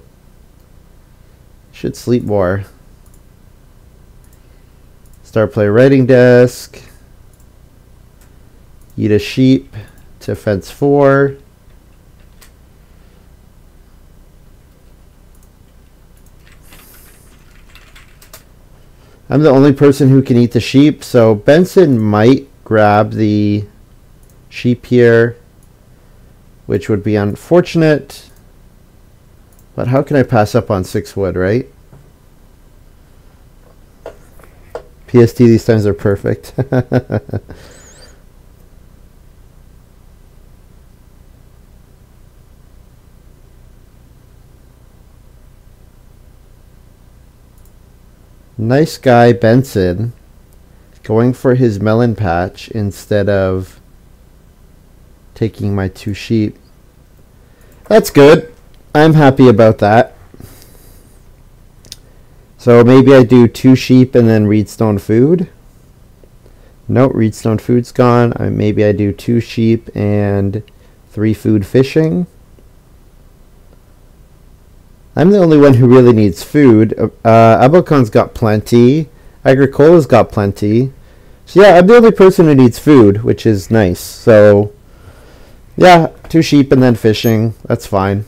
Should sleep more. Start play writing desk. Eat a sheep to fence 4. I'm the only person who can eat the sheep, so Benson might grab the sheep here, which would be unfortunate. But how can I pass up on 6 wood, right? PST, these times are perfect. Nice guy Benson going for his melon patch instead of taking my 2 sheep. That's good. I'm happy about that. So maybe I do 2 sheep and then reedstone food. Nope, reedstone food's gone. Maybe I do 2 sheep and 3 food fishing. I'm the only one who really needs food. Abalcon's got plenty. AgriKola's got plenty. So yeah, I'm the only person who needs food, which is nice. So yeah, 2 sheep and then fishing. That's fine.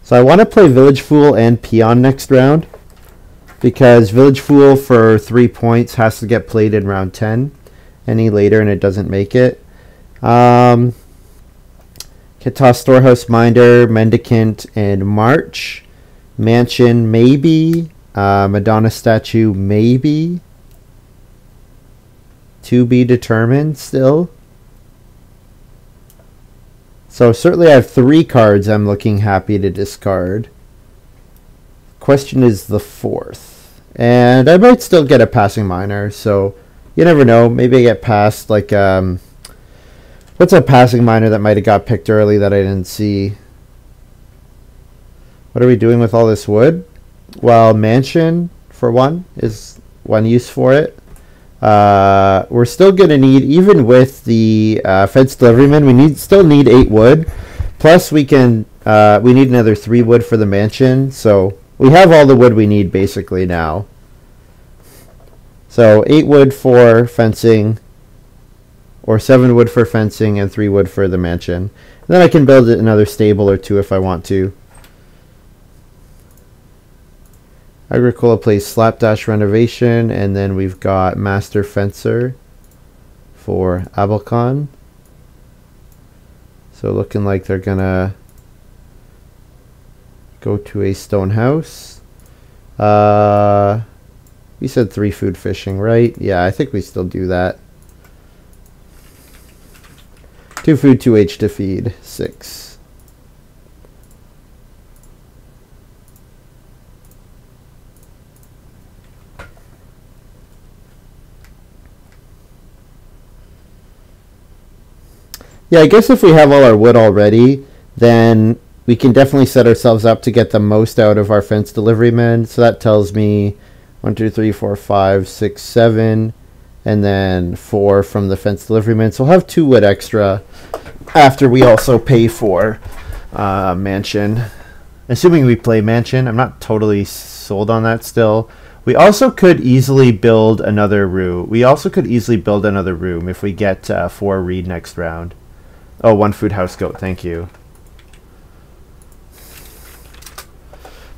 So I want to play Village Fool and Peon next round, because Village Fool for 3 points has to get played in round 10. Any later and it doesn't make it. Can toss Storehouse Minder, Mendicant, and March. Mansion, maybe. Madonna Statue, maybe. To be determined still. So certainly I have 3 cards I'm looking happy to discard. Question is the 4th. And I might still get a Passing Miner, so you never know. Maybe I get past, like, what's a Passing Miner that might have got picked early that I didn't see? What are we doing with all this wood? Well, Mansion, for one, is one use for it. We're still going to need, even with the Fence Deliveryman, we still need 8 wood. Plus we need another 3 wood for the mansion. So we have all the wood we need basically now. So 8 wood for fencing, or 7 wood for fencing and 3 wood for the mansion. And then I can build another stable or 2 if I want to. AgriKola plays Slapdash Renovation, and then we've got Master Fencer for Abalcon. So looking like they're gonna go to a stone house. We said 3 food fishing, right? Yeah, I think we still do that. 2 food, 2 H to feed, 6. Yeah, I guess if we have all our wood already, then we can definitely set ourselves up to get the most out of our fence deliverymen. So that tells me 1, 2, 3, 4, 5, 6, 7, and then 4 from the fence deliverymen. So we'll have 2 wood extra after we also pay for mansion. Assuming we play mansion, I'm not totally sold on that still. We also could easily build another room. If we get 4 reed next round. Oh, 1 food house goat, thank you.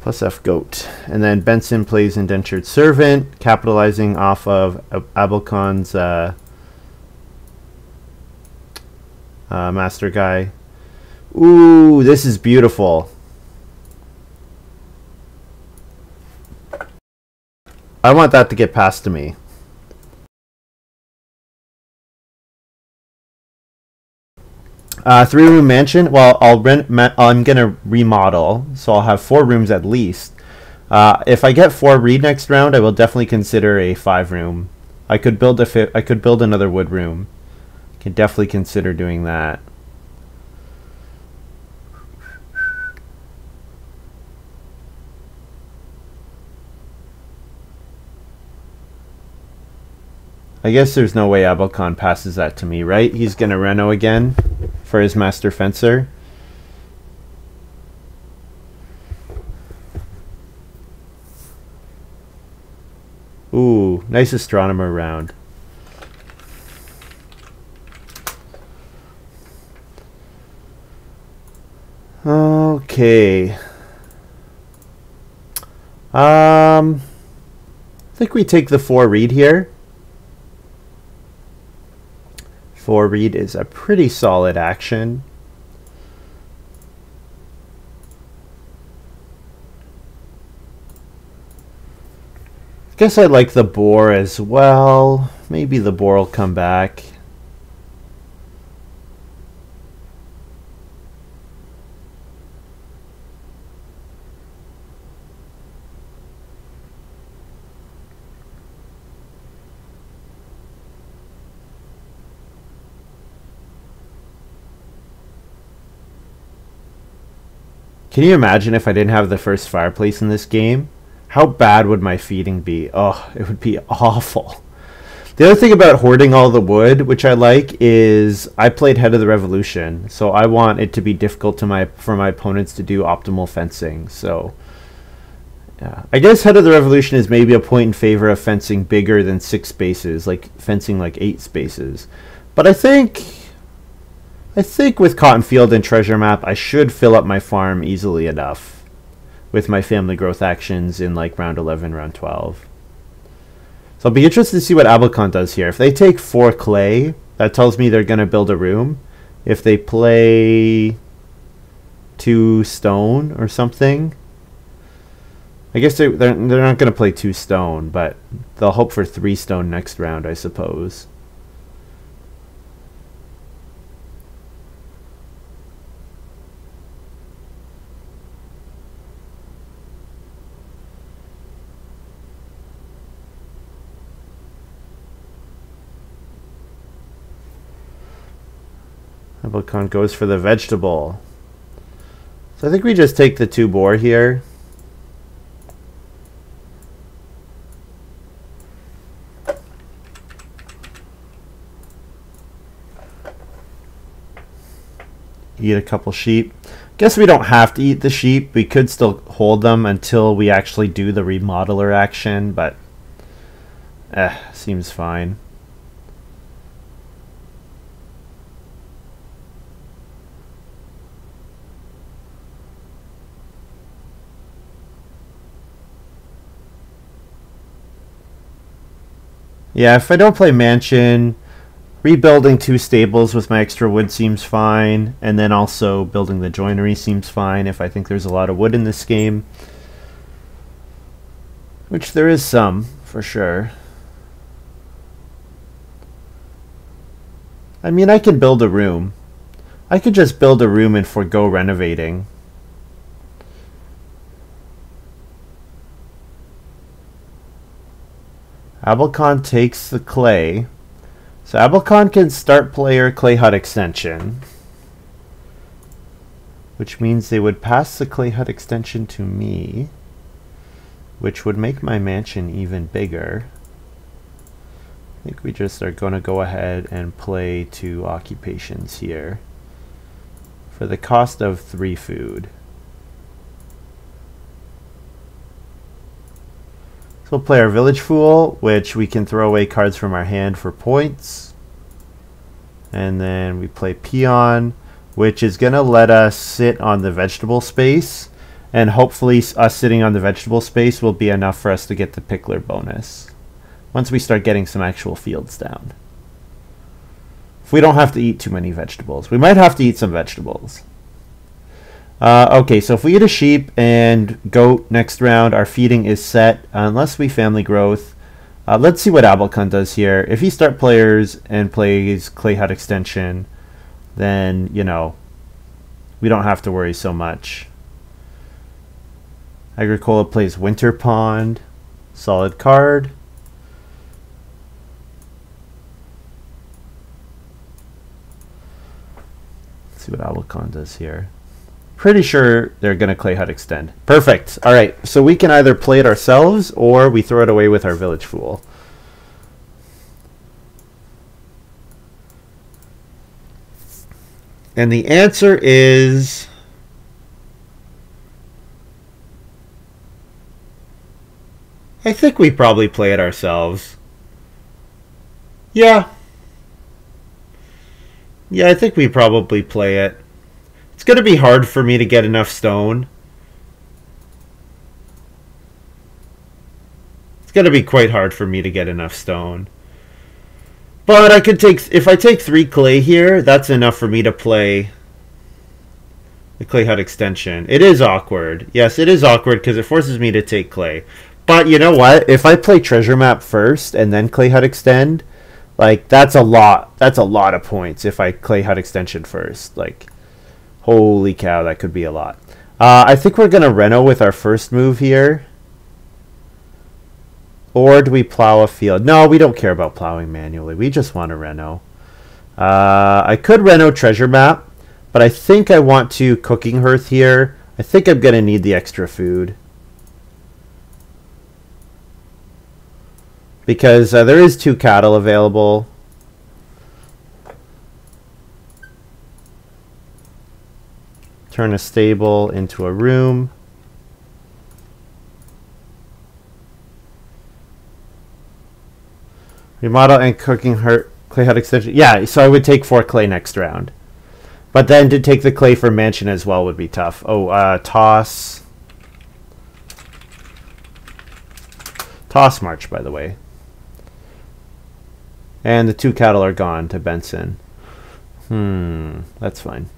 Plus F goat. And then Benson plays Indentured Servant, capitalizing off of Abalcon's master guy. Ooh, this is beautiful. I want that to get passed to me. Three-room mansion. Well, I'm gonna remodel, so I'll have 4 rooms at least. If I get 4 reed next round, I will definitely consider a 5-room. I could build another wood room. Can definitely consider doing that. I guess there's no way Abalcon passes that to me, right? He's gonna reno again for his Master Fencer. Ooh, nice astronomer round. Okay. I think we take the 4 reed here. 4-read is a pretty solid action. Guess I like the boar as well. Maybe the boar will come back. Can you imagine if I didn't have the first fireplace in this game? How bad would my feeding be? Oh, it would be awful. The other thing about hoarding all the wood, which I like, is I played Head of the Revolution, so I want it to be difficult for my opponents to do optimal fencing. So, yeah. I guess Head of the Revolution is maybe a point in favor of fencing bigger than 6 spaces, like fencing like 8 spaces. But I think with Cotton Field and Treasure Map, I should fill up my farm easily enough with my family growth actions in like round 11, round 12. So I'll be interested to see what Abalcon does here. If they take 4 clay, that tells me they're going to build a room. If they play 2 stone or something, I guess they're not going to play 2 stone, but they'll hope for 3 stone next round, I suppose. Abalcon goes for the vegetable. So I think we just take the 2 boar here. Eat a couple sheep. Guess we don't have to eat the sheep. We could still hold them until we actually do the remodeler action, but seems fine. Yeah, if I don't play Mansion, rebuilding 2 stables with my extra wood seems fine, and then also building the joinery seems fine if I think there's a lot of wood in this game. Which there is some, for sure. I mean, I can build a room. I could just build a room and forego renovating. Abalcon takes the clay. So Abalcon can start player clay hut extension, which means they would pass the clay hut extension to me, which would make my mansion even bigger. I think we just are going to go ahead and play 2 occupations here for the cost of 3 food. So we'll play our Village Fool, which we can throw away cards from our hand for points. And then we play Peon, which is going to let us sit on the vegetable space. And hopefully us sitting on the vegetable space will be enough for us to get the Pickler bonus once we start getting some actual fields down. If we don't have to eat too many vegetables. We might have to eat some vegetables. Okay, so if we eat a sheep and goat next round, our feeding is set unless we family growth. Let's see what Abalcon does here. If he start players and plays clay hut extension, then, you know, we don't have to worry so much. agriKola plays Winter Pond. Solid card. Let's see what Abalcon does here. Pretty sure they're going to clay hut extend. Perfect. All right, so we can either play it ourselves or we throw it away with our Village Fool. And the answer is I think we probably play it ourselves. Yeah. Yeah, I think we probably play it. It's going to be hard for me to get enough stone. It's going to be quite hard for me to get enough stone. But I could take, if I take 3 clay here, that's enough for me to play the clay hut extension. It is awkward. Yes, it is awkward because it forces me to take clay. But you know what? If I play treasure map first and then clay hut extend, like that's a lot. That's a lot of points if I clay hut extension first. Like, holy cow, that could be a lot. I think we're gonna reno with our first move here. Or do we plow a field? No, we don't care about plowing manually. We just want to reno. I could reno treasure map, but I think I want to cooking hearth here. I think I'm going to need the extra food. Because there is 2 cattle available. Turn a stable into a room. Remodel and cooking hearth clay hut extension. Yeah, so I would take 4 clay next round. But then to take the clay for mansion as well would be tough. Oh, toss. Toss march, by the way. And the 2 cattle are gone to Benson. That's fine.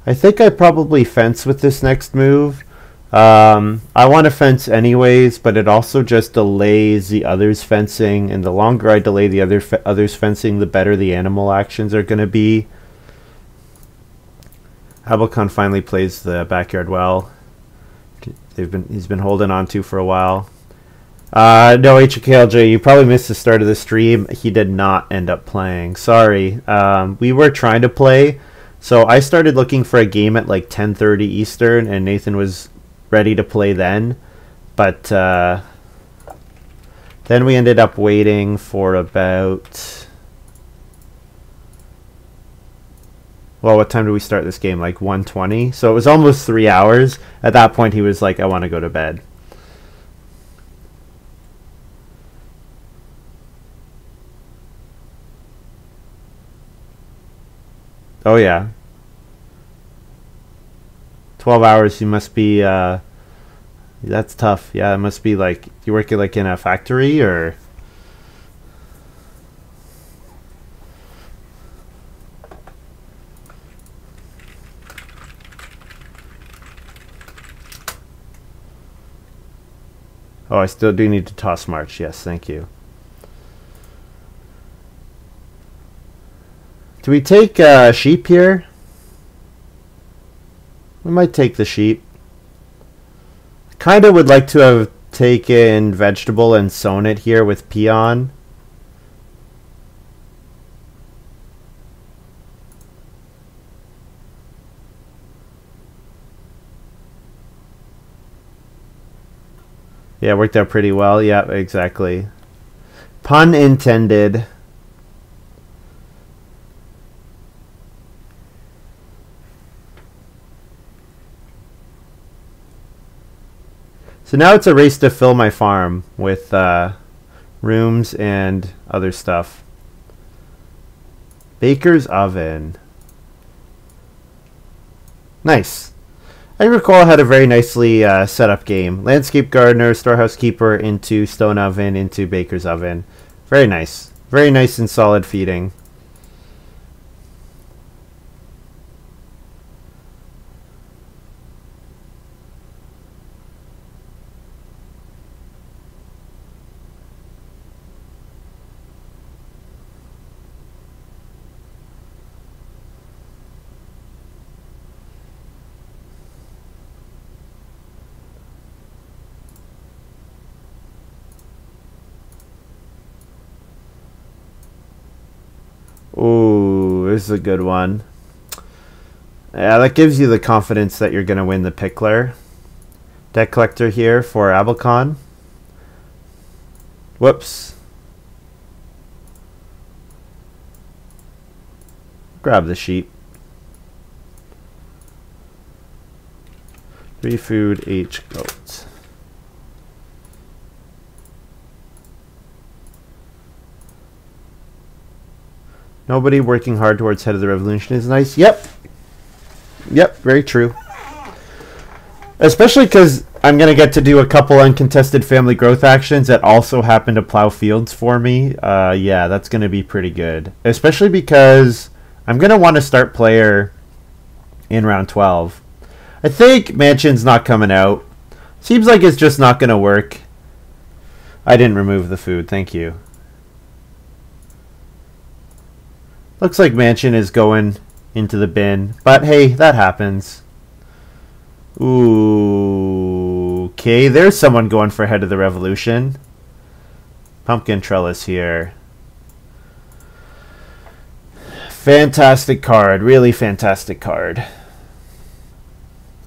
I think I probably fence with this next move. I want to fence anyways, but it also just delays the others fencing, and the longer I delay the others fencing, the better the animal actions are going to be. Abalcon finally plays the backyard well. He's been holding on to for a while. No, HKLJ, you probably missed the start of the stream. He did not end up playing. Sorry. We were trying to play. So I started looking for a game at like 10:30 Eastern, and Nathan was ready to play then. But then we ended up waiting for about... Well, what time did we start this game? Like 1:20? So it was almost 3 hours. At that point, he was like, I want to go to bed. Oh, yeah. 12 hours, you must be, that's tough. Yeah, it must be like, you working like in a factory, or? Oh, I still do need to toss march. Yes, thank you. Do we take sheep here? We might take the sheep. Kind of would like to have taken vegetable and sown it here with peon. Yeah, it worked out pretty well. Yeah, exactly. Pun intended. So now it's a race to fill my farm with rooms and other stuff. Baker's oven. Nice. agriKola had a very nicely set up game. Landscape gardener, storehouse keeper into stone oven into baker's oven. Very nice. Very nice and solid feeding. Ooh, this is a good one. Yeah, that gives you the confidence that you're going to win the pickler. Debt collector here for Abalcon. Whoops. Grab the sheep. 3 food, H goats. Nobody working hard towards head of the revolution is nice. Yep. Yep, very true. Especially because I'm going to get to do a couple uncontested family growth actions that also happen to plow fields for me. Yeah, that's going to be pretty good. Especially because I'm going to want to start player in round 12. I think Mansion's not coming out. Seems like it's just not going to work. I didn't remove the food. Thank you. Looks like Mansion is going into the bin. But hey, that happens. Ooh. Okay, there's someone going for head of the revolution. Pumpkin trellis here. Fantastic card. Really fantastic card.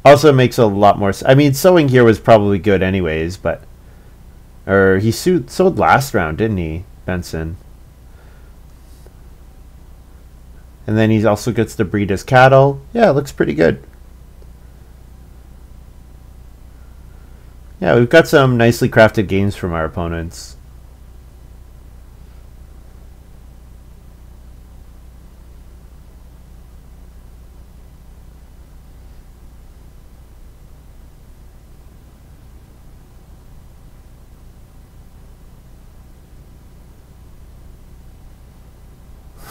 Also makes a lot more... I mean, sowing here was probably good anyways, but... Or he sold last round, didn't he, Benson? And then he also gets to breed his cattle. Yeah, it looks pretty good. Yeah, we've got some nicely crafted games from our opponents.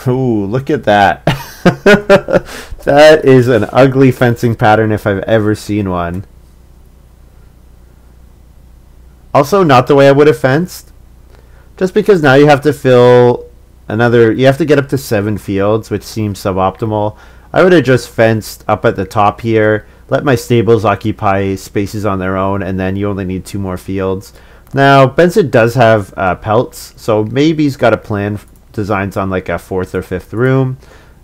Ooh, look at that. That is an ugly fencing pattern if I've ever seen one. Also, not the way I would have fenced. Just because now you have to fill another... You have to get up to 7 fields, which seems suboptimal. I would have just fenced up at the top here, let my stables occupy spaces on their own, and then you only need 2 more fields. Now, Benson does have pelts, so maybe he's got a plan... designs on like a 4th or 5th room.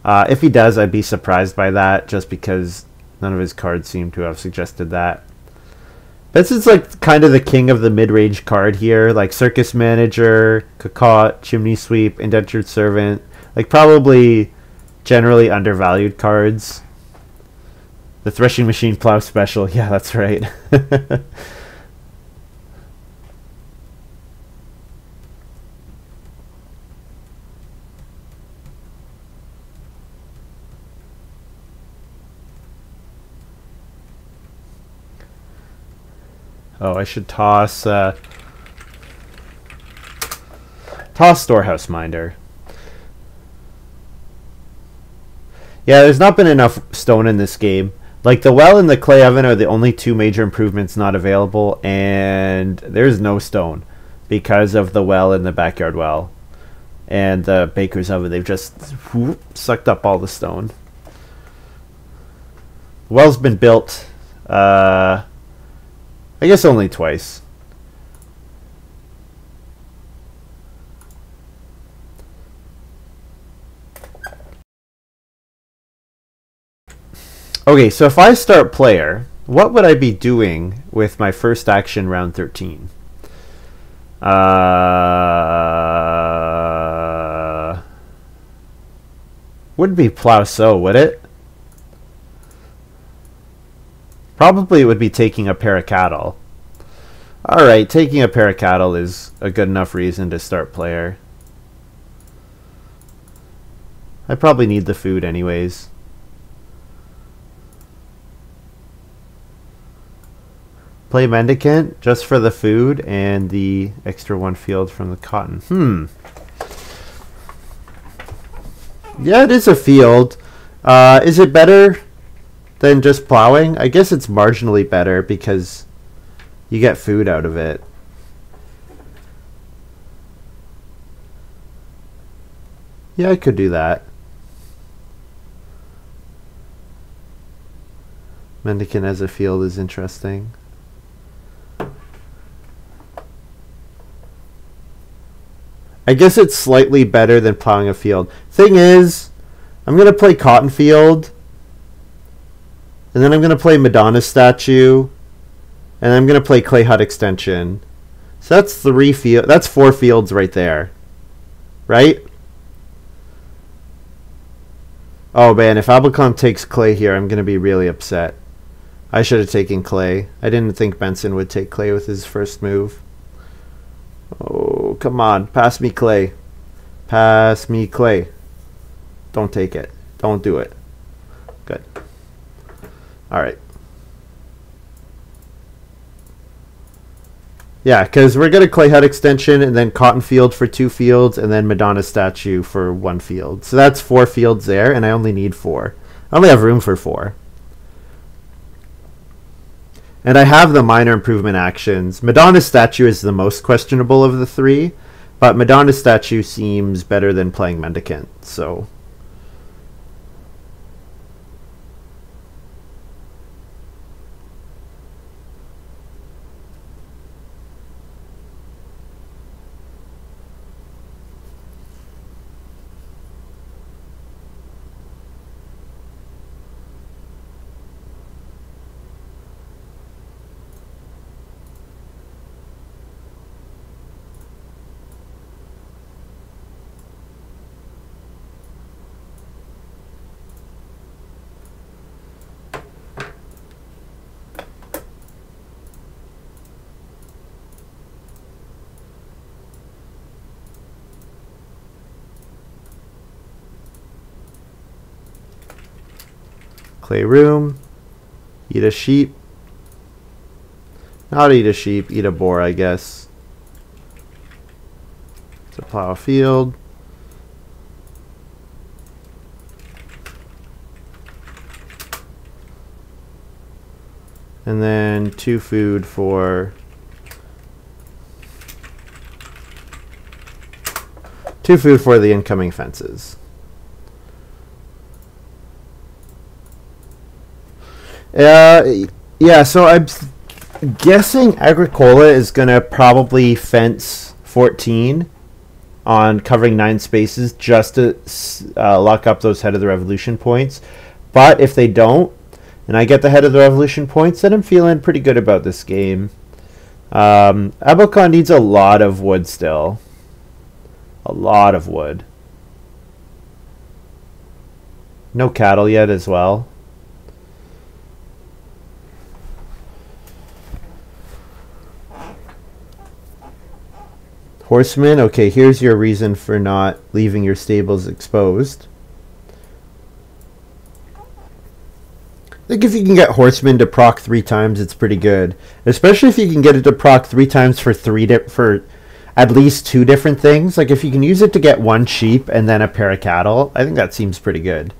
If he does, I'd be surprised by that, just because none of his cards seem to have suggested that. This is like kind of the king of the mid-range card here, like Circus Manager, Cocotte, Chimney Sweep, Indentured Servant, like probably generally undervalued cards. The Threshing Machine Plow Special, yeah, that's right. Oh, I should toss Storehouse Minder. Yeah, there's not been enough stone in this game. Like, the well and the clay oven are the only 2 major improvements not available, and there's no stone because of the well and the backyard well. And the baker's oven, they've just sucked up all the stone. The well's been built, I guess only twice. Okay, so if I start player, what would I be doing with my first action round 13? Wouldn't be plow sow, would it? Probably it would be taking a pair of cattle. Alright, taking a pair of cattle is a good enough reason to start player. I probably need the food anyways. Play Mendicant just for the food and the extra 1 field from the cotton. Yeah, it is a field. Is it better than just plowing? I guess it's marginally better because you get food out of it. Yeah, I could do that. Mendicant as a field is interesting. I guess it's slightly better than plowing a field. Thing is, I'm going to play Cotton Field. And then I'm going to play Madonna Statue. And I'm going to play Clay Hut Extension. So that's 4 fields right there. Right? Oh man, if Abalcon takes Clay here, I'm going to be really upset. I should have taken Clay. I didn't think Benson would take Clay with his first move. Oh, come on. Pass me Clay. Pass me Clay. Don't take it. Don't do it. Good. All right. Yeah, because we're going to clay hut extension and then cotton field for 2 fields and then Madonna statue for 1 field. So that's 4 fields there, and I only need 4. I only have room for 4. And I have the minor improvement actions. Madonna's statue is the most questionable of the 3, but Madonna's statue seems better than playing Mendicant, so... Clay room. Eat a sheep. Not eat a sheep, eat a boar, I guess. To plow a field. And then 2 food for... 2 food for the incoming fences. Yeah, so I'm guessing agriKola is going to probably fence 14 on covering 9 spaces just to lock up those head of the revolution points. But if they don't, and I get the head of the revolution points, then I'm feeling pretty good about this game. Abalcon needs a lot of wood still. A lot of wood. No cattle yet as well. Horsemen, okay, here's your reason for not leaving your stables exposed. I think if you can get horsemen to proc 3 times, it's pretty good. Especially if you can get it to proc 3 times for at least 2 different things. Like if you can use it to get 1 sheep and then a pair of cattle, I think that seems pretty good.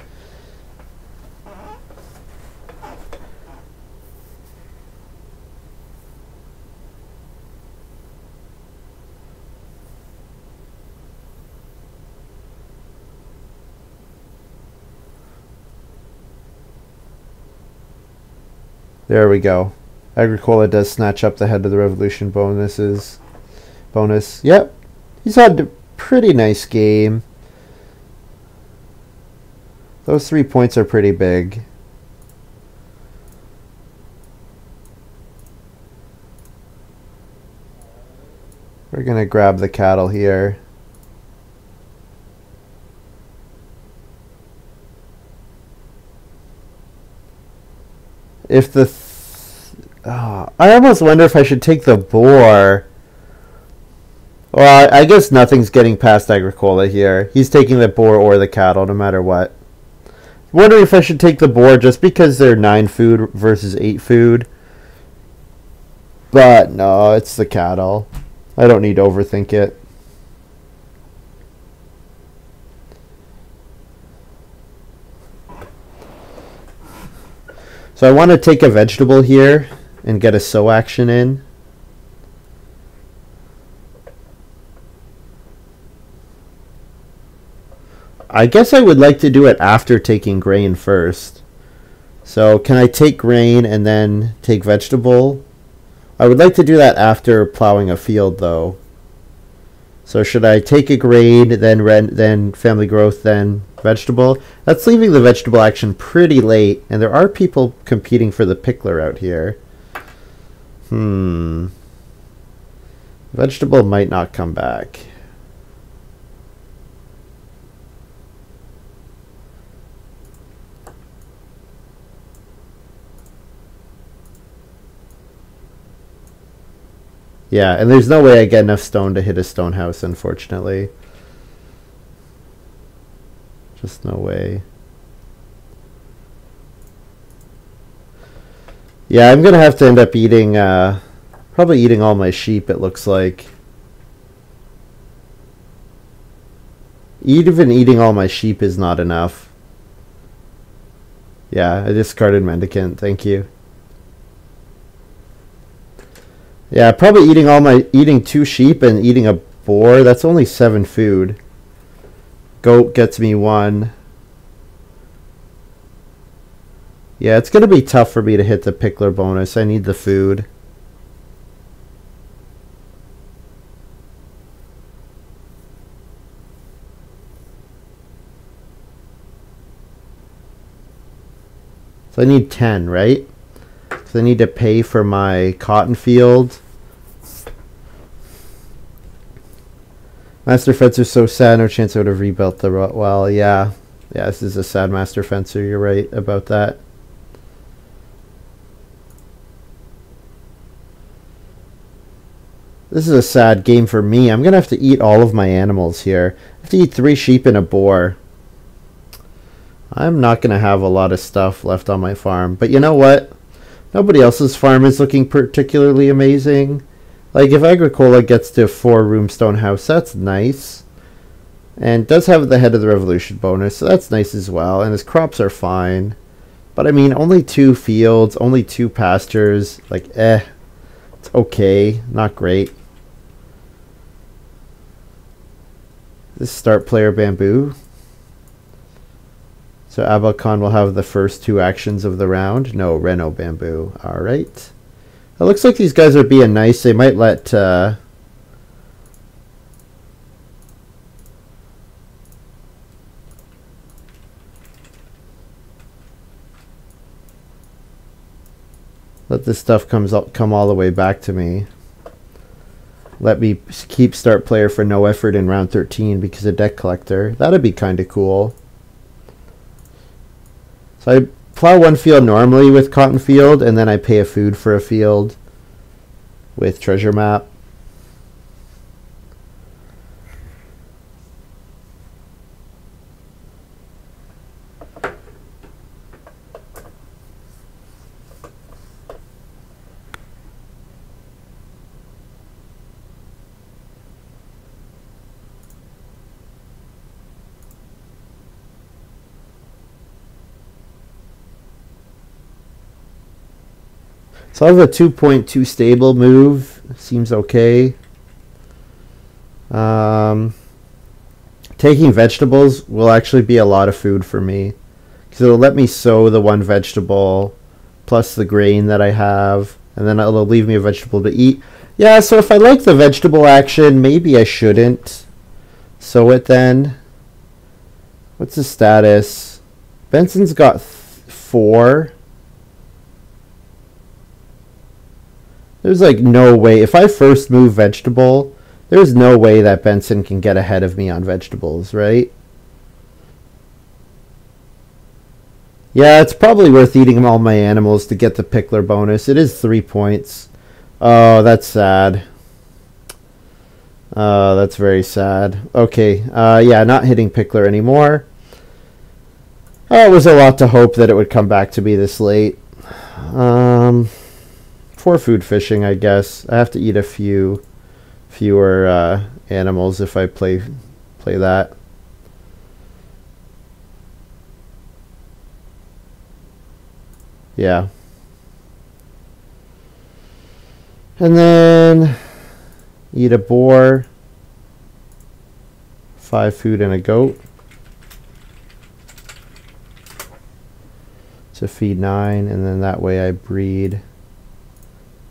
There we go. agriKola does snatch up the head of the revolution bonus. Yep. He's had a pretty nice game. Those 3 points are pretty big. We're going to grab the cattle here. If the... I almost wonder if I should take the boar. Well, I guess nothing's getting past agriKola here. He's taking the boar or the cattle, no matter what. I'm wondering if I should take the boar just because they're 9 food versus 8 food. But no, it's the cattle. I don't need to overthink it. So I want to take a vegetable here and get a sow action in. I guess I would like to do it after taking grain first. So can I take grain and then take vegetable? I would like to do that after plowing a field though. So should I take a grain, then family growth, then vegetable? That's leaving the vegetable action pretty late, and there are people competing for the pickler out here. Vegetable might not come back. Yeah, and there's no way I get enough stone to hit a stone house, unfortunately. Just no way. Yeah, I'm gonna have to end up eating, probably eating all my sheep, it looks like. Even eating all my sheep is not enough. Yeah, I discarded mendicant, thank you. Yeah, probably eating 2 sheep and eating a boar, that's only 7 food. Goat gets me 1. Yeah, it's gonna be tough for me to hit the pickler bonus. I need the food. So I need 10, right? So I need to pay for my cotton field. Master Fencer so sad, no chance I would have rebuilt the... Well, yeah. Yeah, this is a sad Master Fencer. You're right about that. This is a sad game for me. I'm going to have to eat all of my animals here. I have to eat 3 sheep and a boar. I'm not going to have a lot of stuff left on my farm. But you know what? Nobody else's farm is looking particularly amazing. Like, if AgriKola gets to a 4-room stone house, that's nice. And does have the Head of the Revolution bonus, so that's nice as well. And his crops are fine. But, I mean, only 2 fields, only 2 pastures. Like, it's okay. Not great. This start player bamboo. So Abalcon will have the first 2 actions of the round. No, Reno bamboo. Alright. It looks like these guys are being nice. They might let... let this stuff come all the way back to me. Let me keep start player for no effort in round 13 because of deck collector. That'd be kind of cool. So I plow 1 field normally with cotton field, and then I pay a food for a field with treasure map. So I have a 2.2 stable move. Seems okay. Taking vegetables will actually be a lot of food for me, because it'll let me sow the 1 vegetable plus the grain that I have, and then it'll leave me a vegetable to eat. Yeah, so if I like the vegetable action, maybe I shouldn't sow it then. What's the status? Benson's got 4. There's like no way. If I first move vegetable, there's no way that Benson can get ahead of me on vegetables, right? Yeah, it's probably worth eating all my animals to get the pickler bonus. It is 3 points. Oh, that's sad. That's very sad. Okay, yeah, not hitting pickler anymore. Oh, it was a lot to hope that it would come back to me this late. For food fishing, I guess. I have to eat a fewer animals if I play that. Yeah. And then eat a boar, 5 food and a goat to feed 9, and then that way I breed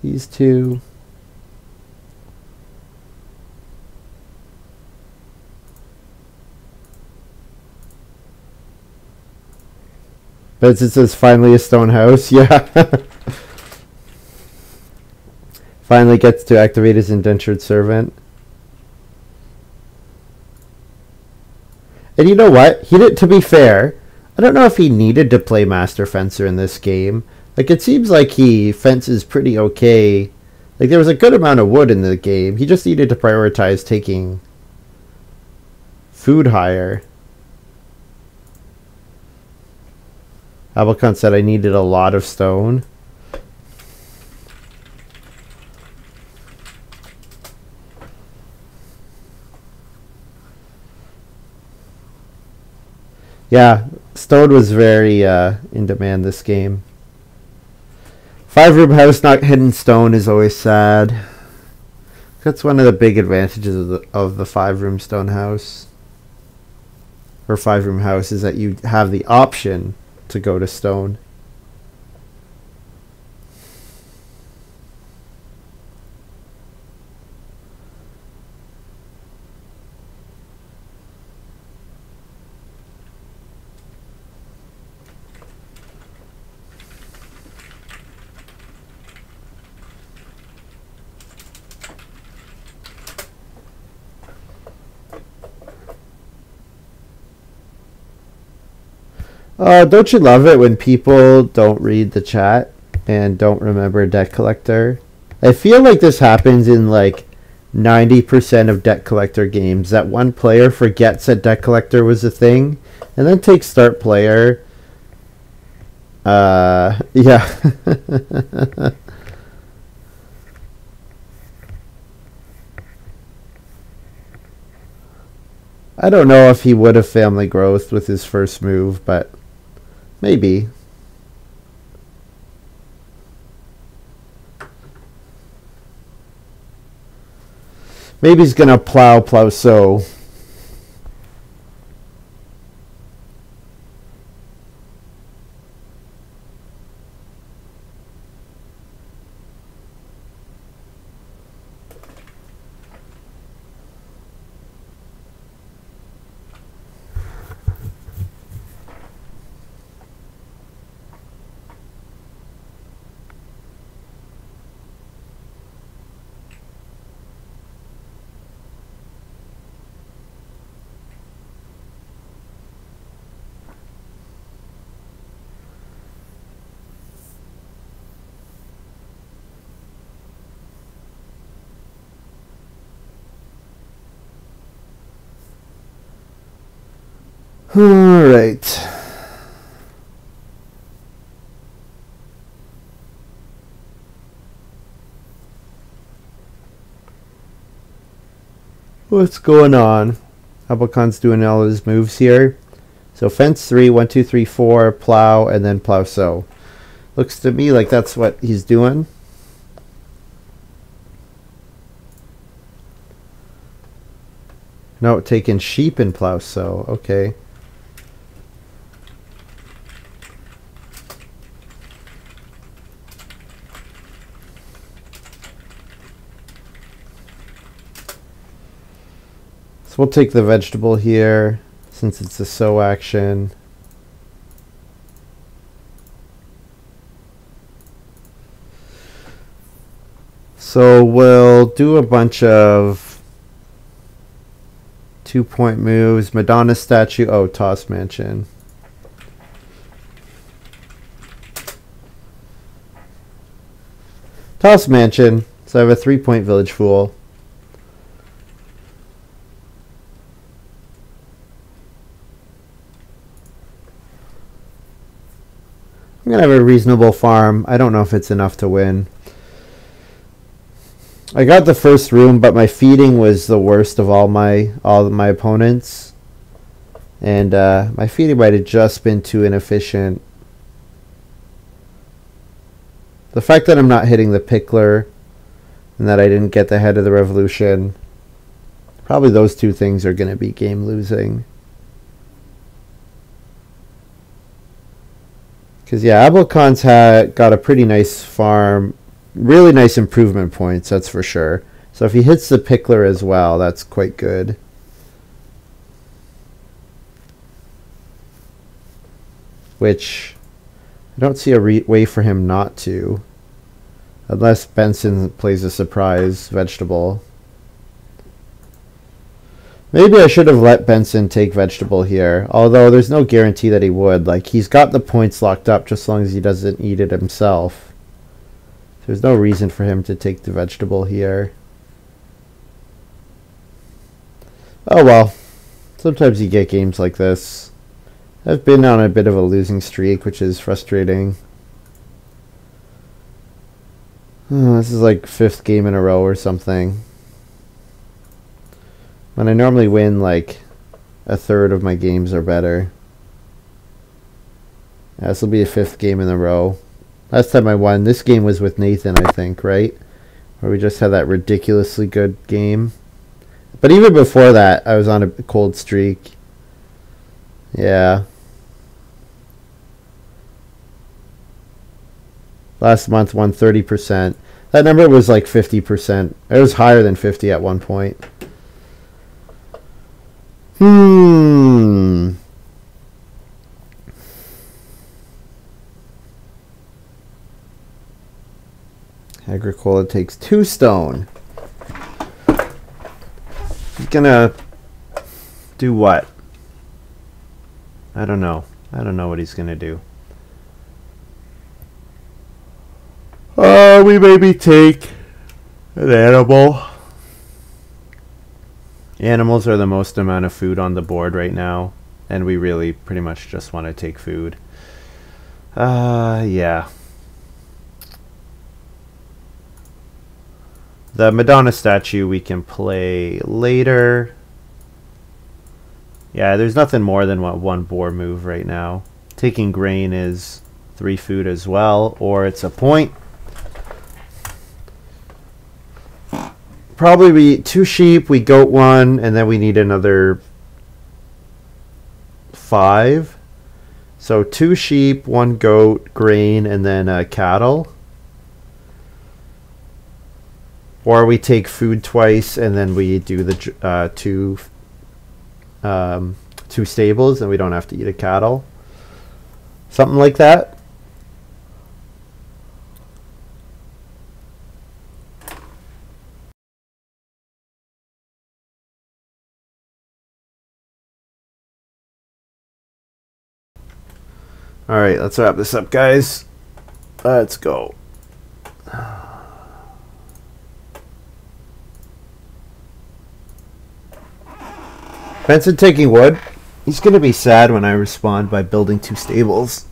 these 2. But it says finally a stone house. Yeah. Finally gets to activate his indentured servant. And you know what? He did, to be fair, I don't know if he needed to play Master Fencer in this game. Like, it seems like he fences pretty okay. Like, there was a good amount of wood in the game. He just needed to prioritize taking food higher. Abalcon said I needed a lot of stone. Yeah, stone was very in demand this game. 5-room house not hitting stone is always sad. That's one of the big advantages of the 5-room stone house. Or 5-room house is that you have the option to go to stone. Don't you love it when people don't read the chat and don't remember Debt Collector? I feel like this happens in like 90% of Debt Collector games, that one player forgets that Debt Collector was a thing and then takes Start Player. Yeah. I don't know if he would have family growth with his first move, but maybe. Maybe he's gonna plow, sow. All right. What's going on? Abalcon's doing all his moves here. So fence 3, 1, 2, 3, 4, plow, and then plow sow. Looks to me like that's what he's doing. No, taking sheep and plow sow. Okay. So we'll take the vegetable here since it's a sow action. So we'll do a bunch of 2-point moves. Madonna statue. Oh, toss mansion. Toss mansion. So I have a 3-point village fool. I'm going to have a reasonable farm. I don't know if it's enough to win. I got the first room, but my feeding was the worst of all my opponents. And my feeding might have just been too inefficient. The fact that I'm not hitting the pickler and that I didn't get the head of the revolution, probably those two things are going to be game losing. Because, yeah, Abalcon's got a pretty nice farm. Really nice improvement points, that's for sure. So if he hits the pickler as well, that's quite good. Which, I don't see a way for him not to. Unless Benson plays a surprise vegetable. Maybe I should have let Benson take vegetable here. Although there's no guarantee that he would. Like, he's got the points locked up just as long as he doesn't eat it himself. There's no reason for him to take the vegetable here. Oh well. Sometimes you get games like this. I've been on a bit of a losing streak, which is frustrating. Oh, this is like 5th game in a row or something. When I normally win like a third of my games or better. Yeah, this will be a 5th game in a row. Last time I won, this game was with Nathan, I think, right? Where we just had that ridiculously good game. But even before that, I was on a cold streak. Yeah. Last month won 30%. That number was like 50%. It was higher than 50 at one point. agriKola takes 2 stone. He's gonna do what? I don't know. I don't know what he's gonna do. We maybe take an animal. Animals are the most amount of food on the board right now, and we really pretty much just want to take food. Yeah. The Madonna statue we can play later. Yeah, there's nothing more than one board move right now. Taking grain is 3 food as well, or it's a point. Probably we 2 sheep, we goat 1, and then we need another 5. So 2 sheep, 1 goat, grain, and then cattle. Or we take food twice, and then we do the 2 stables, and we don't have to eat a cattle. Something like that. Alright, let's wrap this up, guys. Let's go. Benson taking wood. He's going to be sad when I respond by building 2 stables.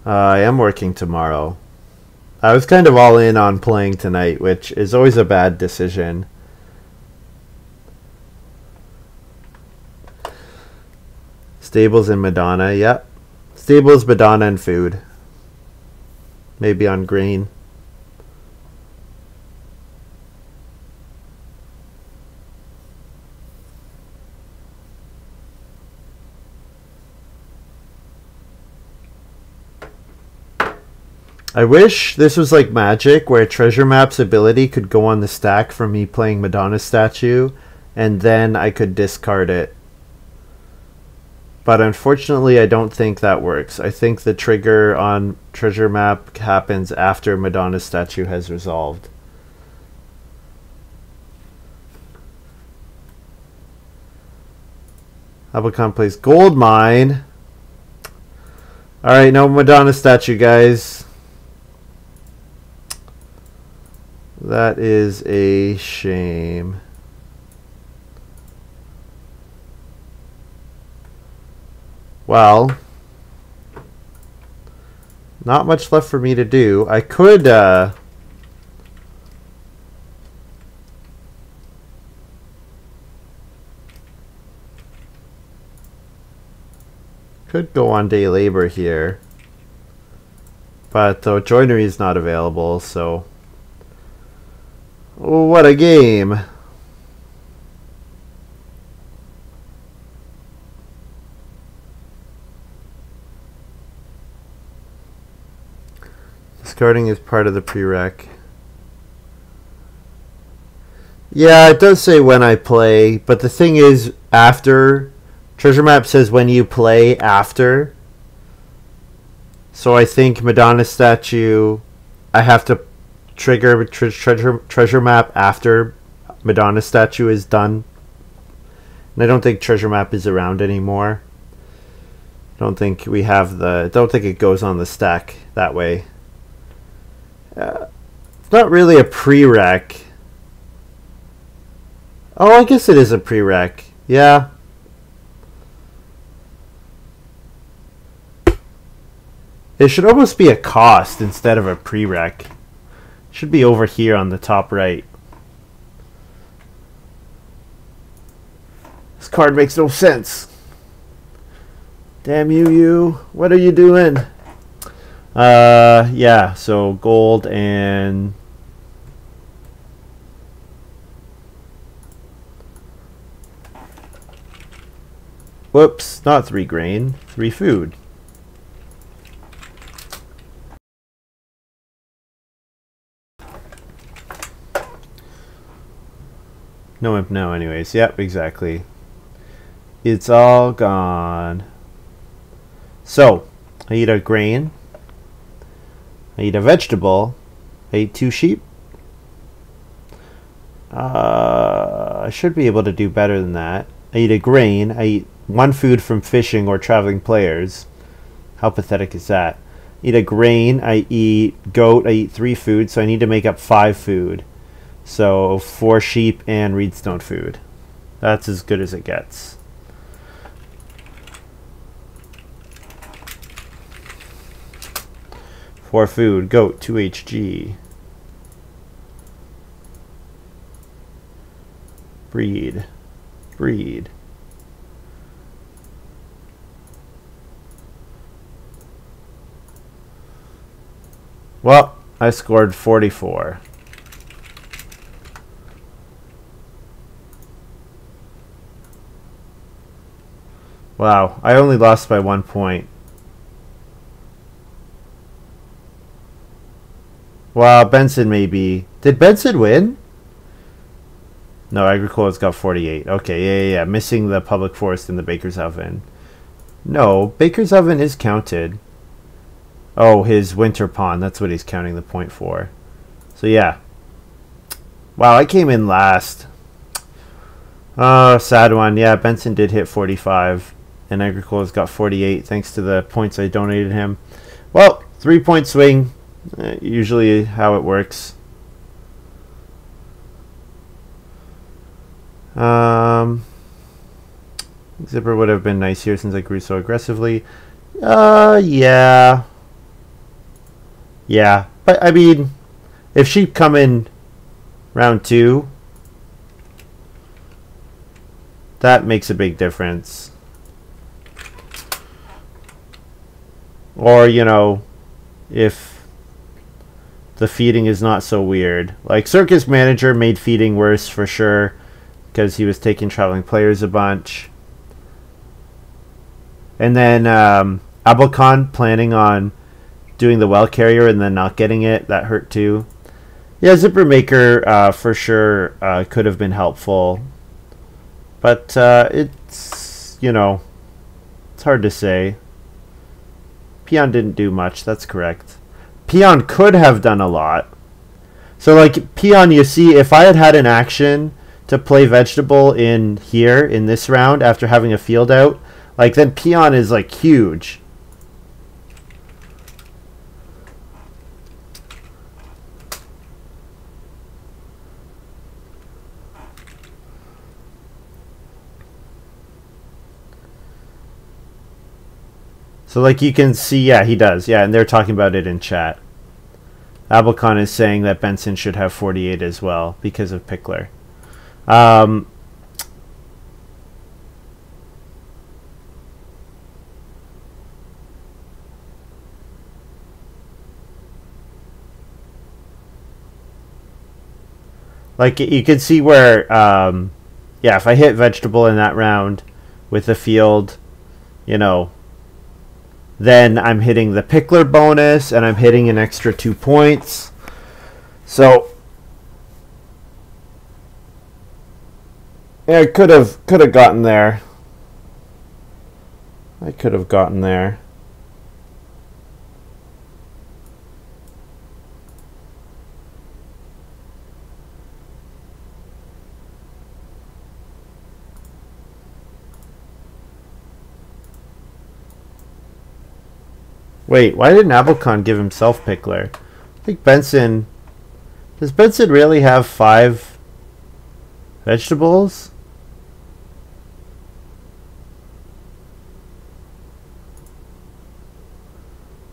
I am working tomorrow. I was kind of all in on playing tonight, which is always a bad decision. Stables and Madonna, yep. Stables, Madonna, and food. Maybe on grain. I wish this was like Magic, where Treasure Map's ability could go on the stack from me playing Madonna's statue, and then I could discard it. But unfortunately, I don't think that works. I think the trigger on Treasure Map happens after Madonna's statue has resolved. Abalcon plays Gold Mine. Alright, no Madonna statue, guys. That is a shame. Well, not much left for me to do. I could go on day labor here, but joinery is not available, so what a game. Discarding is part of the prereq. Yeah, it does say when I play, but the thing is, after. Treasure Map says when you play after. So I think Madonna statue, I have to trigger treasure Map after Madonna statue is done. And I don't think Treasure Map is around anymore. Don't think we have the. Don't think it goes on the stack that way. It's not really a prereq. Oh, I guess it is a prereq. Yeah. It should almost be a cost instead of a prereq. It should be over here on the top right. This card makes no sense. Damn you. What are you doing? Yeah, so gold and... Whoops, not 3 grain, 3 food. No imp now anyways. Yep, exactly. It's all gone. So, I eat a grain. I eat a vegetable. I eat 2 sheep. I should be able to do better than that. I eat a grain. I eat 1 food from fishing or traveling players. How pathetic is that? Eat a grain. I eat goat. I eat 3 food, so I need to make up 5 food. So 4 sheep and reedstone food. That's as good as it gets. For food, goat, 2 HG. Breed. Well, I scored 44. Wow, I only lost by 1 point. Wow, Benson maybe. Did Benson win? No, agrikola's got 48. Okay, yeah. Missing the public forest in the baker's oven. No, baker's oven is counted. Oh, his winter pond. That's what he's counting the point for. So, yeah. Wow, I came in last. Oh, sad one. Yeah, Benson did hit 45. And agrikola's got 48 thanks to the points I donated him. Well, 3-point swing. Usually how it works. Zipper would have been nice here since I grew so aggressively. Yeah. Yeah. But, I mean, if sheep come in round 2, that makes a big difference. Or, you know, if the feeding is not so weird. Like, Circus Manager made feeding worse for sure because he was taking traveling players a bunch. And then Abalcon planning on doing the well carrier and then not getting it. That hurt too. Yeah, Zipper Maker for sure could have been helpful. But it's, you know, it's hard to say. Peon didn't do much, that's correct. Peon could have done a lot. So like Peon, you see, if I had had an action to play vegetable in here in this round after having a field out, like then Peon is like huge. So like you can see, yeah, he does. Yeah, and they're talking about it in chat. Abalcon is saying that Benson should have 48 as well because of Pickler. Like you can see where, yeah, if I hit vegetable in that round with the field, you know, then I'm hitting the Pickler bonus and I'm hitting an extra 2 points. So yeah, I could have gotten there. I could have gotten there. Wait, why didn't Abalcon give himself Pickler? I think Benson... Does Benson really have 5 vegetables?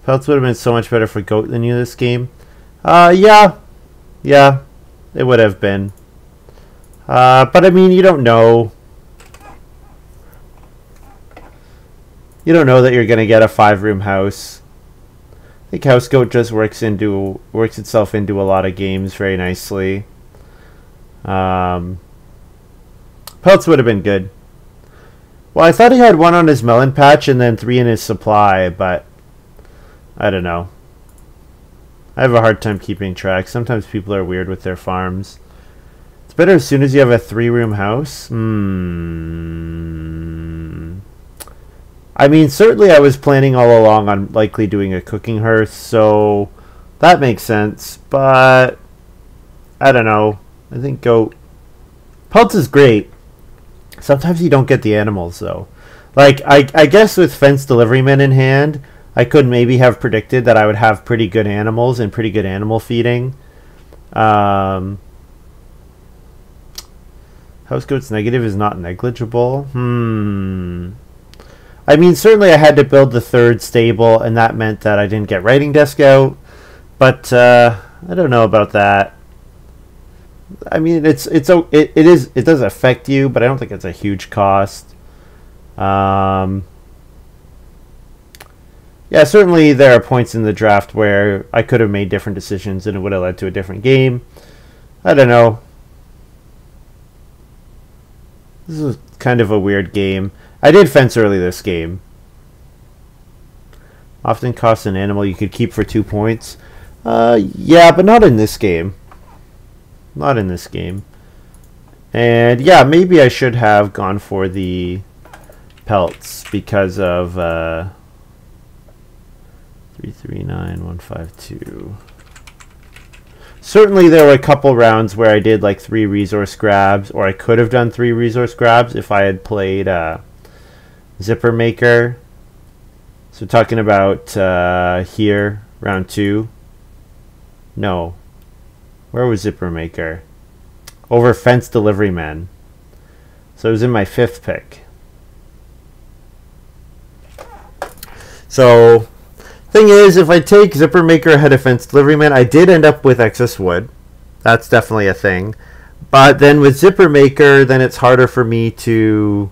Pelts would have been so much better for Goat than you this game. Yeah. Yeah, it would have been. But I mean, you don't know. You don't know that you're going to get a 5-room house. I think House Goat just works itself into a lot of games very nicely. Pelts would have been good. Well, I thought he had 1 on his melon patch and then 3 in his supply, but I don't know. I have a hard time keeping track. Sometimes people are weird with their farms. It's better as soon as you have a 3-room house. I mean, certainly I was planning all along on likely doing a cooking hearth, so that makes sense. But I don't know. I think Goat... Pelts is great. Sometimes you don't get the animals, though. Like, I guess with Fence Deliveryman in hand, I could maybe have predicted that I would have pretty good animals and pretty good animal feeding. House Goat's negative is not negligible. I mean, certainly I had to build the 3rd stable, and that meant that I didn't get writing desk out. But I don't know about that. I mean, it does affect you, but I don't think it's a huge cost. Yeah, certainly there are points in the draft where I could have made different decisions and it would have led to a different game. I don't know. This is kind of a weird game. I did fence early this game. Often costs an animal you could keep for 2 points. Yeah, but not in this game. Not in this game. And yeah, maybe I should have gone for the pelts because of 339152. Certainly there were a couple rounds where I did like 3 resource grabs, or I could have done 3 resource grabs if I had played Zipper Maker. So talking about here, round 2. No. Where was Zipper Maker? Over Fence Deliveryman. So it was in my 5th pick. So, thing is, if I take Zipper Maker ahead of Fence Deliveryman, I did end up with excess wood. That's definitely a thing. But then with Zipper Maker, then it's harder for me to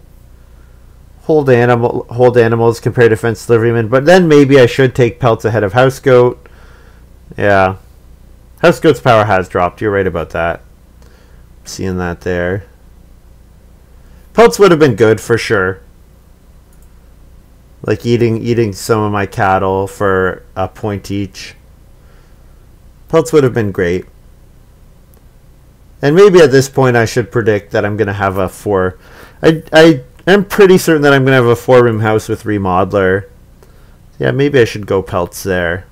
hold animals compared to Fence Deliveryman. But then maybe I should take Pelts ahead of House Goat. Yeah. House Goat's power has dropped. You're right about that. Seeing that there. Pelts would have been good for sure. Like eating some of my cattle for a point each. Pelts would have been great. And maybe at this point I should predict that I'm going to have a 4. I am pretty certain that I'm going to have a 4-room house with remodeler. Yeah, maybe I should go Pelts there.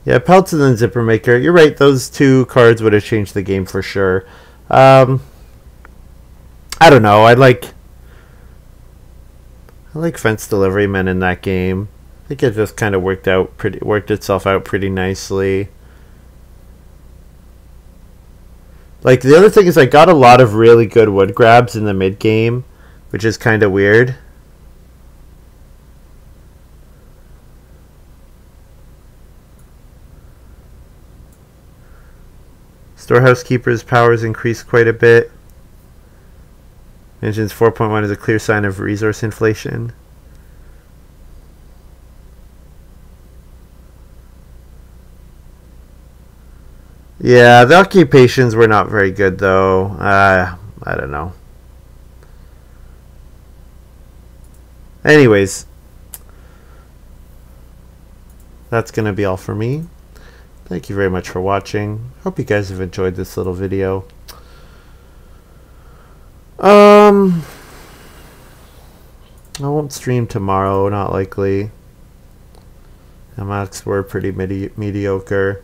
Yeah, Pelts and then Zipper Maker. You're right, those 2 cards would have changed the game for sure. I don't know. I like Fence Deliveryman in that game. I think it just kind of worked itself out pretty nicely. Like, the other thing is I got a lot of really good wood grabs in the mid game, which is kind of weird. Storehouse Keeper's powers increased quite a bit. Mentions 4.1 is a clear sign of resource inflation. Yeah, the occupations were not very good though. I don't know. Anyways, that's going to be all for me. Thank you very much for watching. Hope you guys have enjoyed this little video. I won't stream tomorrow, not likely. Hammocks were pretty mediocre.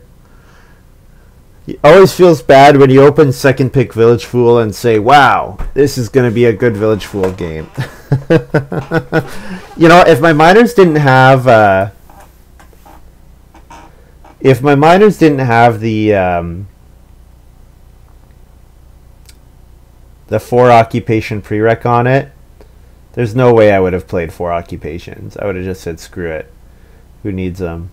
It always feels bad when you open second pick Village Fool and say, wow, this is going to be a good Village Fool game. You know, if my miners didn't have the 4 occupation prereq on it, there's no way I would have played 4 occupations. I would have just said screw it. Who needs them?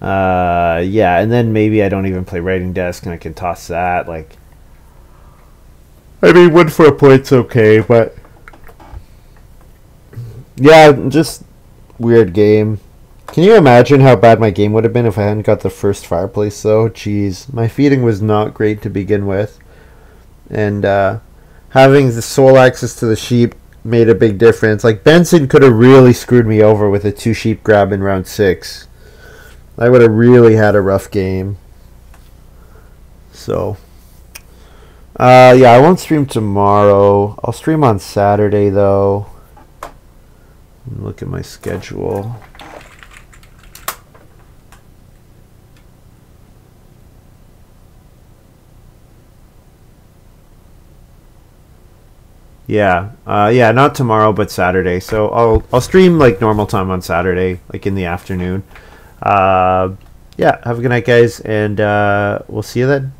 Yeah, and then maybe I don't even play writing desk and I can toss that. Like, I mean, wood for a point's okay, but yeah, just weird game. Can you imagine how bad my game would have been if I hadn't got the first fireplace, though? Jeez, my feeding was not great to begin with. And having the sole access to the sheep made a big difference. Like, Benson could have really screwed me over with a 2 sheep grab in round 6. I would have really had a rough game. So, yeah, I won't stream tomorrow. I'll stream on Saturday, though. Look at my schedule. Yeah, yeah, not tomorrow, but Saturday. So I'll stream like normal time on Saturday, like in the afternoon. Yeah, have a good night, guys, and we'll see you then.